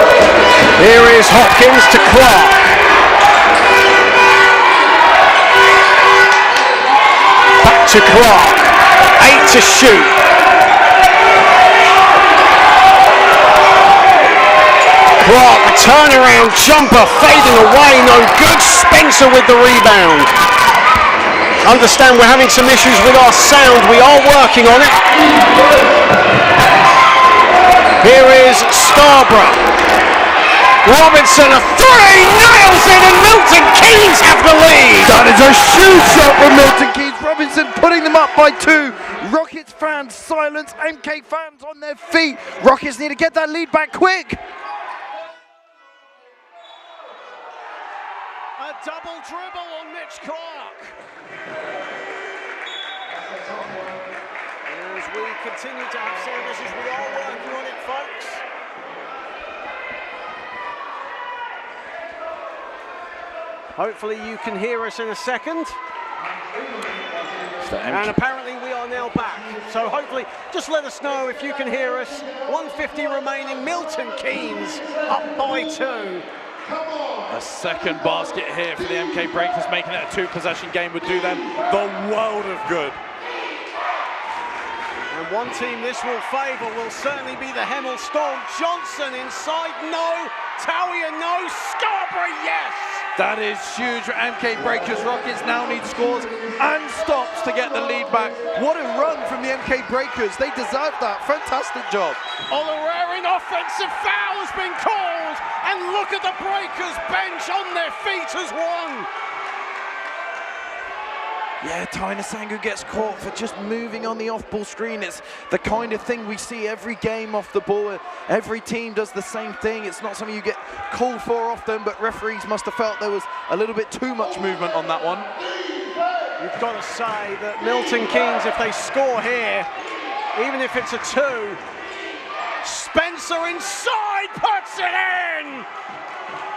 Here is Hopkins to Clark. Back to Clark. 8 to shoot. Clark, a turnaround jumper, fading away, no good. Spencer with the rebound. Understand we're having some issues with our sound. We are working on it. Here is Scarborough. Robinson, a 3, nails it, and Milton Keynes have the lead. That is a shoot shot from Milton Keynes. Robinson putting them up by 2. Rockets fans silence, MK fans on their feet. Rockets need to get that lead back quick. A double dribble on Mitch Clark. As we continue to have services, we are working on it, folks. Hopefully you can hear us in a second. And apparently we are now back. So hopefully, just let us know if you can hear us. 150 remaining, Milton Keynes up by 2. A second basket here for the MK Breakers, making it a 2-possession game would do them the world of good. And one team this will favour will certainly be the Hemel Storm. Johnson inside, no. Tawiah, no. Scarborough, yes. That is huge for MK Breakers. Rockets now need scores and stops to get the lead back. What a run from the MK Breakers. They deserve that. Fantastic job. Olorarian offensive foul has been called. And look at the Breakers bench on their feet as one. Yeah, Taina Sangu gets caught for just moving on the off-ball screen. It's the kind of thing we see every game off the ball. Every team does the same thing. It's not something you get called for often, but referees must have felt there was a little bit too much movement on that one. You've got to say that Milton Keynes, if they score here, even if it's a 2, Spencer inside puts it in!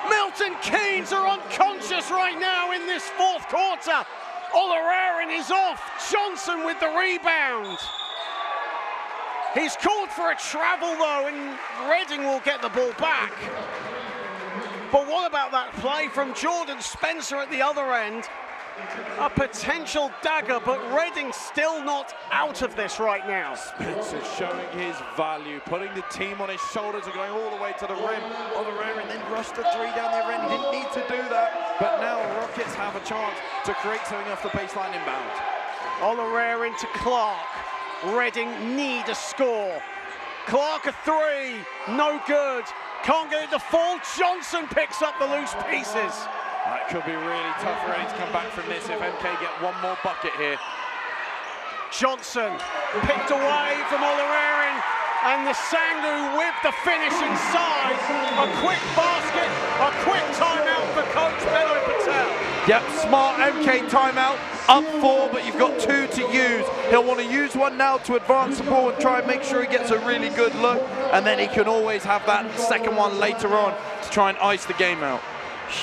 Milton Keynes are unconscious right now in this fourth quarter. Olorarian is off. Johnson with the rebound. He's called for a travel though, and Reading will get the ball back. But what about that play from Jordan Spencer at the other end? A potential dagger, but Reading still not out of this right now. Spencer showing his value, putting the team on his shoulders and going all the way to the rim. Olorarian then rushed the 3 down the end. He didn't need to do that, but now Rockets have a chance to create something off the baseline inbound. Olorarian to Clark. Reading need a score. Clark a 3, no good. Can't get it to fall. Johnson picks up the loose pieces. That could be really tough for Reading to come back from this if MK get one more bucket here. Johnson picked away from Olorarian, and the Sangu with the finish inside. A quick basket, a quick timeout for Coach Bello Patel. Yep, smart MK timeout, up 4, but you've got 2 to use. He'll want to use one now to advance the ball and try and make sure he gets a really good look, and then he can always have that second one later on to try and ice the game out.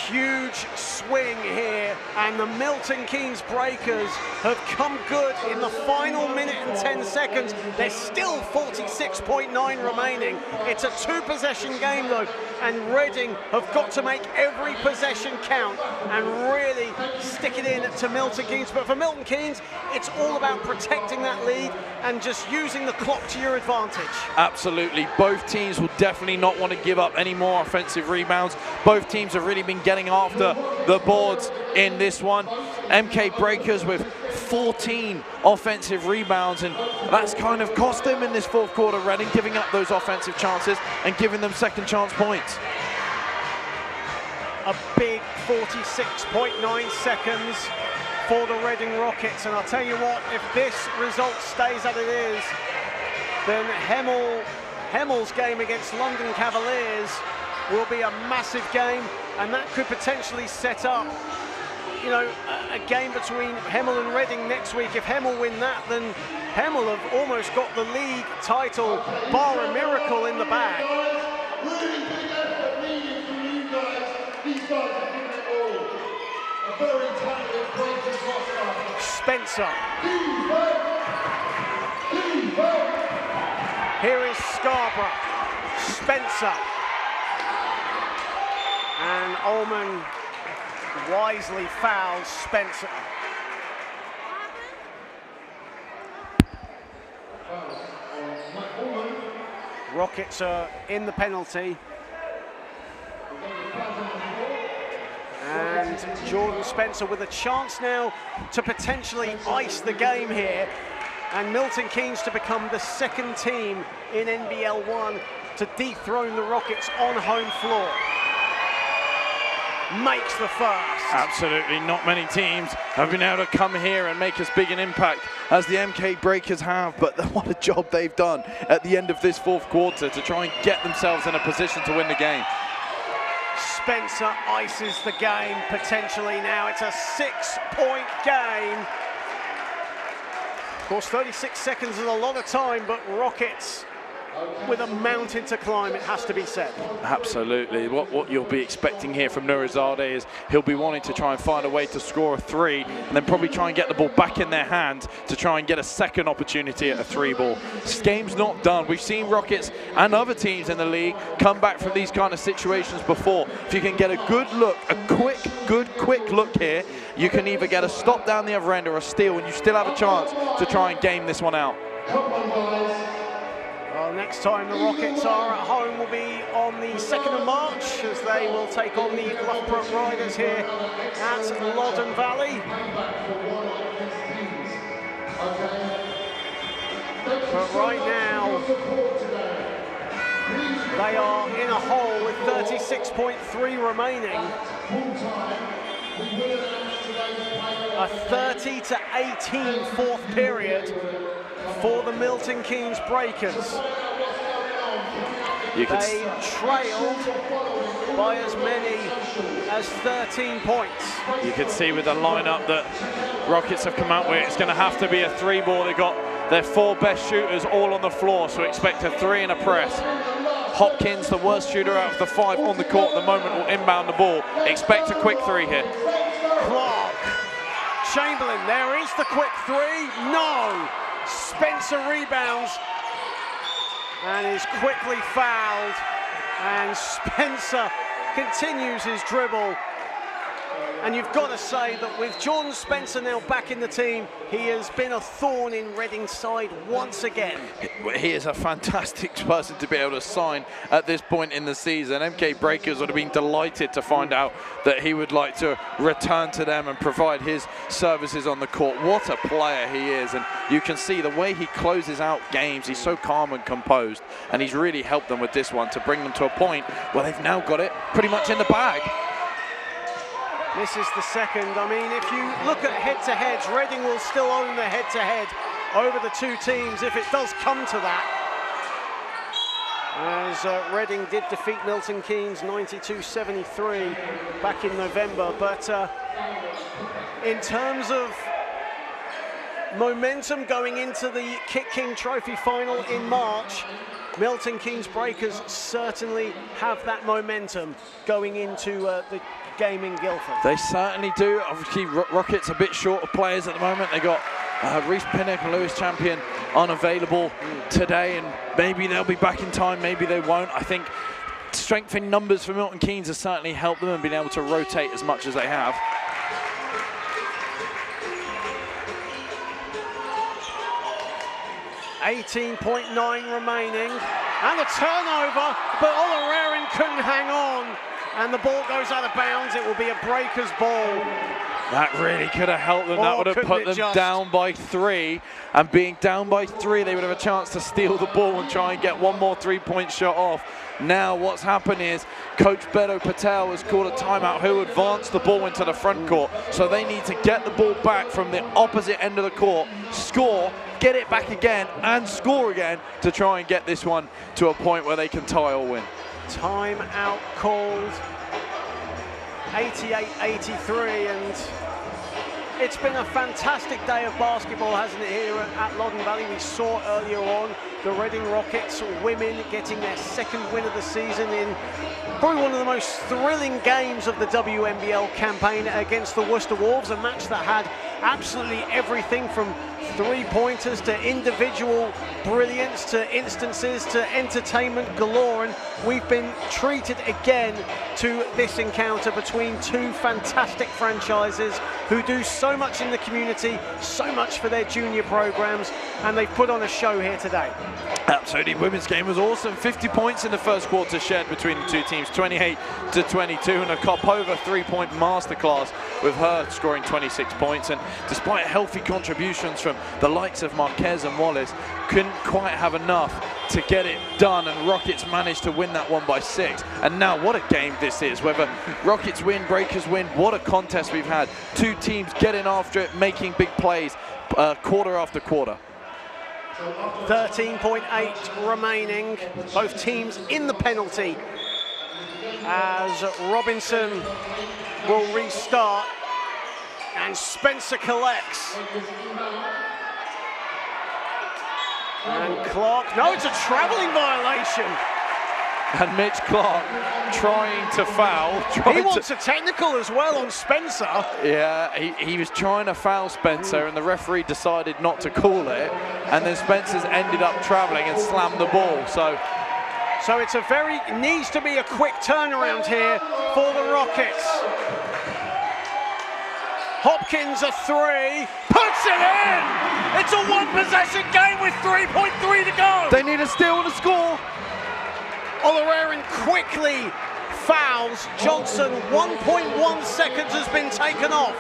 Huge swing here, and the Milton Keynes Breakers have come good in the final minute and 10 seconds. There's still 46.9 remaining. It's a 2-possession game though, and Reading have got to make every possession count and really stick it in to Milton Keynes. But for Milton Keynes, it's all about protecting that lead and just using the clock to your advantage. Absolutely. Both teams will definitely not want to give up any more offensive rebounds. Both teams have really been getting after the boards in this one. MK Breakers with 14 offensive rebounds, and that's kind of cost them in this fourth quarter. Reading giving up those offensive chances and giving them second chance points. A big 46.9 seconds for the Reading Rockets, and I'll tell you what, if this result stays as it is, then Hemel's game against London Cavaliers will be a massive game, and that could potentially set up, you know, a game between Hemel and Reading next week. If Hemel win that, then Hemel have almost got the league title, bar a miracle, in the bag. Spencer. Here is Scarborough. Spencer. And Ullman wisely fouls Spencer. Rockets are in the penalty. And Jordan Spencer with a chance now to potentially ice the game here. And Milton Keynes to become the second team in NBL 1 to dethrone the Rockets on home floor. Makes the first. Absolutely, not many teams have been able to come here and make as big an impact as the MK Breakers have, but what a job they've done at the end of this fourth quarter to try and get themselves in a position to win the game. Spencer ices the game potentially now. It's a 6-point game. Of course, 36 seconds is a lot of time, but Rockets with a mountain to climb, it has to be said. Absolutely. What you'll be expecting here from Nurizadeh is he'll be wanting to try and find a way to score a three and then probably try and get the ball back in their hand to try and get a second opportunity at a three ball. This game's not done. We've seen Rockets and other teams in the league come back from these kind of situations before. If you can get a good look, a quick look here, you can either get a stop down the other end or a steal, and you still have a chance to try and game this one out. Well, next time the Rockets are at home will be on the 2nd of March, as they will take on the Loughborough Riders here at Loddon Valley. But right now, they are in a hole with 36.3 remaining. A 30-18 fourth period for the Milton Keynes Breakers. They trailed by as many as 13 points. You can see with the lineup that Rockets have come out with, it's going to have to be a three ball. They've got their 4 best shooters all on the floor, so expect a 3 and a press. Hopkins, the worst shooter out of the 5 on the court at the moment, will inbound the ball. Expect a quick 3 here. Clark, Chamberlain, there is the quick 3. No! Spencer rebounds and is quickly fouled, and Spencer continues his dribble. And you've got to say that with Jordan Spencer now back in the team, he has been a thorn in Reading's side once again. He is a fantastic person to be able to sign at this point in the season. MK Breakers would have been delighted to find out that he would like to return to them and provide his services on the court. What a player he is, and you can see the way he closes out games. He's so calm and composed, and he's really helped them with this one to bring them to a point where they've now got it pretty much in the bag. This is the second. I mean, if you look at head-to-heads, Reading will still own the head-to-head over the two teams if it does come to that. As Reading did defeat Milton Keynes 92-73 back in November. But in terms of momentum going into the Kit King Trophy final in March, Milton Keynes Breakers certainly have that momentum going into the game in Guildford. They certainly do. Obviously, Rockets a bit short of players at the moment. They got Reece Pinnock and Lewis Champion unavailable today, and maybe they'll be back in time, maybe they won't. I think strength in numbers for Milton Keynes has certainly helped them and been able to rotate as much as they have. .9 remaining, and a turnover, but Olarerin couldn't hang on, and the ball goes out of bounds. It will be a Breakers ball. That really could have helped them. That would have put them down by 3, and being down by 3, they would have a chance to steal the ball and try and get one more 3-point shot off. Now what's happened is Coach Beto Patel has called a timeout, who advanced the ball into the front court, so they need to get the ball back from the opposite end of the court, score, get it back again and score again to try and get this one to a point where they can tie or win. Timeout called, 88-83, and it's been a fantastic day of basketball, hasn't it, here at Loddon Valley. We saw earlier on the Reading Rockets women getting their 2nd win of the season in probably one of the most thrilling games of the WNBL campaign against the Worcester Wolves, a match that had absolutely everything from 3-pointers to individual brilliance to instances to entertainment galore, and we've been treated again to this encounter between two fantastic franchises who do so much in the community, so much for their junior programs, and they've put on a show here today. Absolutely, women's game was awesome. 50 points in the first quarter shared between the two teams, 28-22, and a Kopova 3-point masterclass with her scoring 26 points. And despite healthy contributions from the likes of Marquez and Wallace, couldn't quite have enough to get it done, and Rockets managed to win that one by 6. And now what a game this is. Whether Rockets win, Breakers win, what a contest we've had. Two teams getting after it, making big plays quarter after quarter. 13.8 remaining, both teams in the penalty as Robinson will restart and Spencer collects. And Clark, no, it's a travelling violation. And Mitch Clark trying to foul. He wants a technical as well on Spencer. Yeah, he was trying to foul Spencer and the referee decided not to call it. And then Spencer's ended up travelling and slammed the ball. So it's needs to be a quick turnaround here for the Rockets. Hopkins a three, puts it in! It's a one-possession game with 3.3 to go! They need a steal and a score. Olorarian quickly fouls Johnson. 1.1 seconds has been taken off.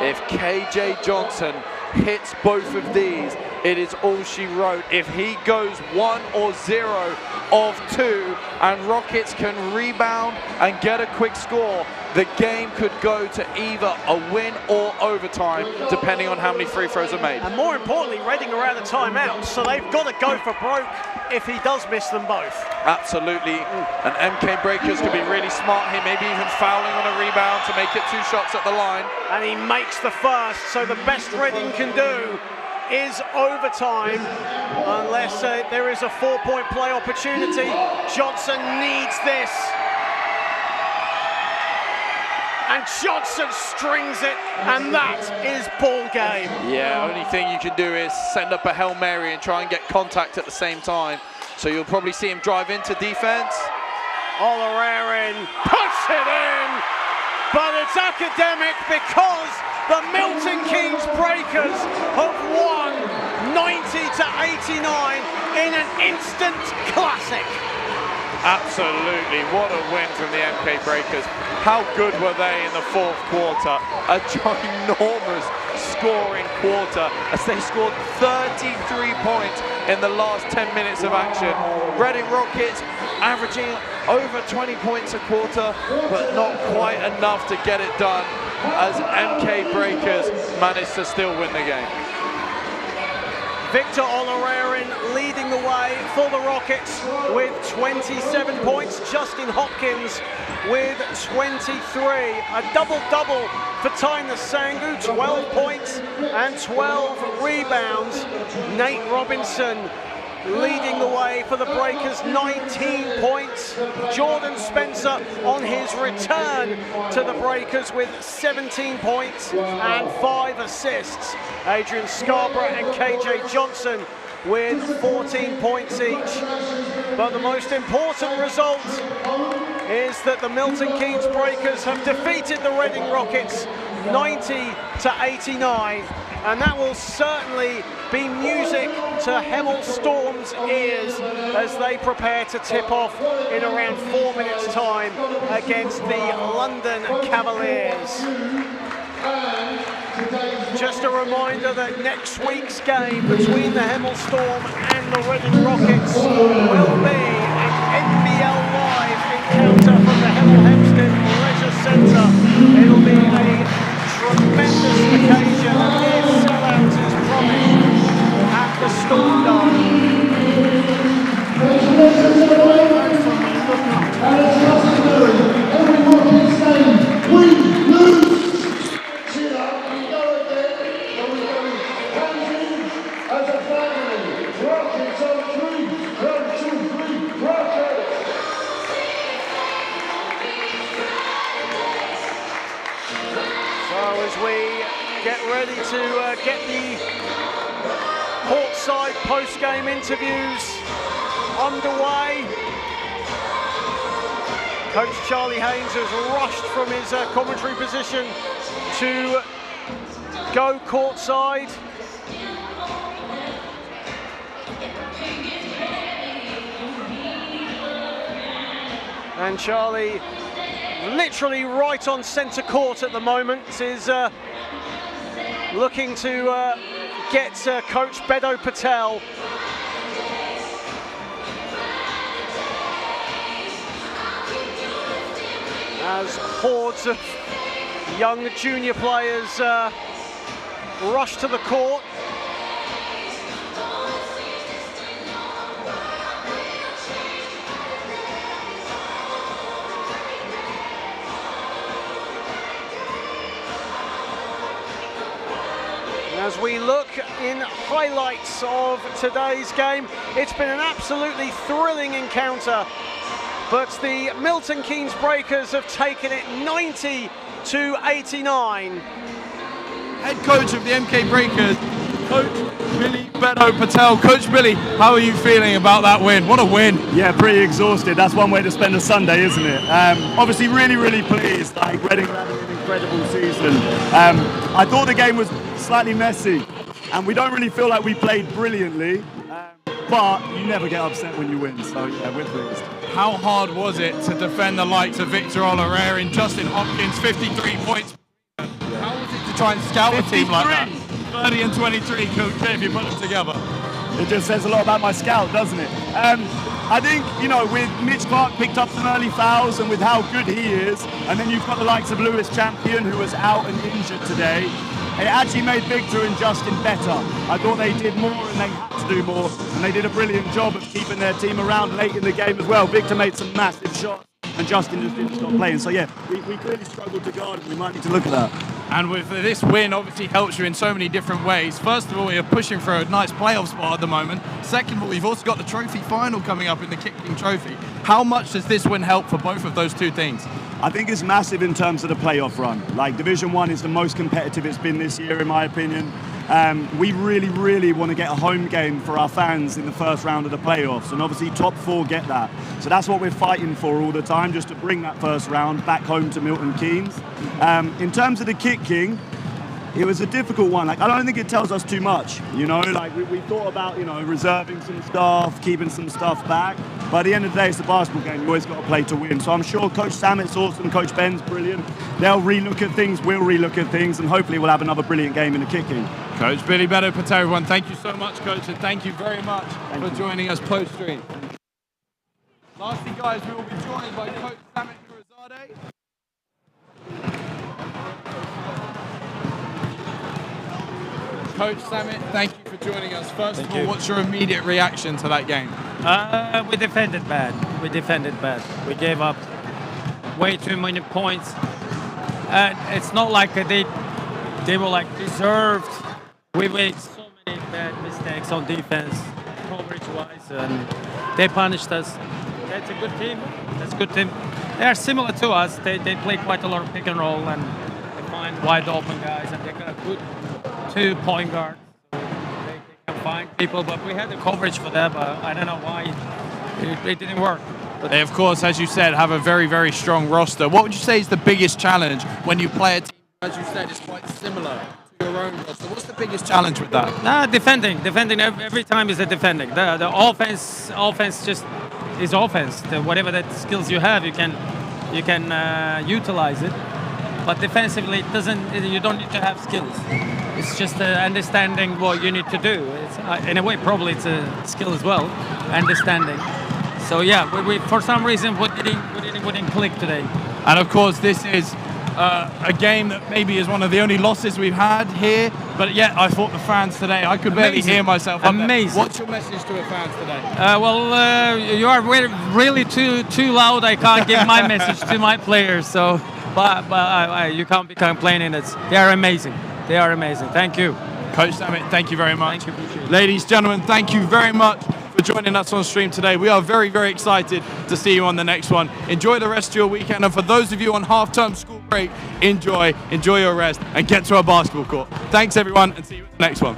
If KJ Johnson hits both of these, it is all she wrote. If he goes 1 or 0 of 2 and Rockets can rebound and get a quick score, the game could go to either a win or overtime, depending on how many free throws are made. And more importantly, Reading are out of timeouts, so they've got to go for broke if he does miss them both. Absolutely. And MK Breakers could be really smart here, maybe even fouling on a rebound to make it 2 shots at the line. And he makes the first, so the best Reading can do is overtime, unless there is a 4-point play opportunity. Johnson needs this. And Johnson strings it, and that is ball game. Yeah, only thing you can do is send up a Hail Mary and try and get contact at the same time. So you'll probably see him drive into defense. Olorarian puts it in, but it's academic because the Milton Keynes Breakers have won 90-89 in an instant classic. Absolutely, what a win from the MK Breakers. How good were they in the 4th quarter? A ginormous scoring quarter as they scored 33 points in the last 10 minutes of action. Reading Rockets averaging over 20 points a quarter, but not quite enough to get it done as MK Breakers managed to still win the game. Victor Olorarian leading the way for the Rockets with 27 points. Justin Hopkins with 23. A double-double for Tyner Sangu, 12 points and 12 rebounds. Nate Robinson leading the way for the Breakers, 19 points. Jordan Spencer on his return to the Breakers with 17 points and 5 assists. Adrian Scarborough and KJ Johnson with 14 points each. But the most important result is that the Milton Keynes Breakers have defeated the Reading Rockets 90-89. And that will certainly be music to Hemel Storm's ears as they prepare to tip off in around 4 minutes' time against the London Cavaliers. Just a reminder that next week's game between the Hemel Storm and the Reading Rockets will be an NBL Live encounter from the Hemel Hempstead Leisure Centre. It'll be a tremendous occasion, and near sellouts is promised at the Storm Dome. Get ready to get the courtside post-game interviews underway. Coach Charlie Haynes has rushed from his commentary position to go courtside. And Charlie, literally right on centre court at the moment, is looking to get Coach Bedo Patel as hordes of young junior players rush to the court. as we look in highlights of today's game. It's been an absolutely thrilling encounter, but the Milton Keynes Breakers have taken it 90-89. Head coach of the MK Breakers, Coach Billy Bedo Patel. Coach Billy, how are you feeling about that win? What a win. Yeah, pretty exhausted. That's one way to spend a Sunday, isn't it? Obviously really, really pleased. Like, Reading had an incredible season. I thought the game was slightly messy, and we don't really feel like we played brilliantly, but you never get upset when you win, so yeah, we're pleased. How hard was it to defend the likes of Victor Olorere and Justin Hopkins, 53 points? How was it to try and scout a team like that? 30 and 23, Coach, if you put them together. It just says a lot about my scout, doesn't it? I think, you know, with Mitch Clark picked up some early fouls, and with how good he is, and then you've got the likes of Lewis Champion, who was out and injured today, it actually made Victor and Justin better. I thought they did more, and they had to do more, and they did a brilliant job of keeping their team around late in the game as well. Victor made some massive shots, and Justin just didn't stop playing. So yeah, we clearly struggled to guard, and we might need to look at that. And with this win, obviously helps you in so many different ways. First of all, you're pushing for a nice playoff spot at the moment. Second of all, you've also got the trophy final coming up in the Kick King Trophy. How much does this win help for both of those two things? I think it's massive in terms of the playoff run. Like, Division 1 is the most competitive it's been this year, in my opinion. We really, really want to get a home game for our fans in the first round of the playoffs, and obviously top 4 get that. So that's what we're fighting for all the time, just to bring that first round back home to Milton Keynes. In terms of the Kick King, it was a difficult one. Like, I don't think it tells us too much, you know. Like, we thought about, you know, reserving some stuff, keeping some stuff back. But at the end of the day, it's a basketball game. You always got to play to win. So I'm sure Coach Sammett's awesome, Coach Ben's brilliant. They'll relook at things, we'll relook at things, and hopefully we'll have another brilliant game in the Kick King. Coach Billy Bedo Patel, everyone, thank you so much, Coach, and thank you very much for joining us post-stream. Lastly, guys, we will be joined by Coach Sammet Kurazade. Coach Sammet, thank you for joining us. First of all, what's your immediate reaction to that game? We defended bad. We gave up way too many points. It's not like they were like deserved. We made so many bad mistakes on defense, coverage-wise, and they punished us. That's a good team. They are similar to us. They play quite a lot of pick and roll, and they find wide open guys, and they got a good 2 point guards. So they can find people, but we had the coverage for them. I don't know why it didn't work. But they, of course, as you said, have a very, very strong roster. What would you say is the biggest challenge when you play a team, as you said, is quite similar to your own roster? What's the biggest challenge with that? Defending every time is a defending. The offense just is offense. Whatever that skills you have, you can utilize it. But defensively, you don't need to have skills. It's just understanding what you need to do. It's, in a way, probably it's a skill as well, understanding. So yeah, we for some reason we didn't click today. And of course, this is a game that maybe is one of the only losses we've had here. But yet, I thought the fans today, I could barely hear myself. Amazing. What's your message to the fans today? You are really too loud. I can't give my message to my players. So, but you can't be complaining. They are amazing. Thank you. Coach Sammet, thank you very much. Thank you. Ladies, gentlemen, thank you very much for joining us on stream today. We are very, very excited to see you on the next one. Enjoy the rest of your weekend, and for those of you on half-term school break, enjoy your rest and get to our basketball court. Thanks, everyone, and see you at the next one.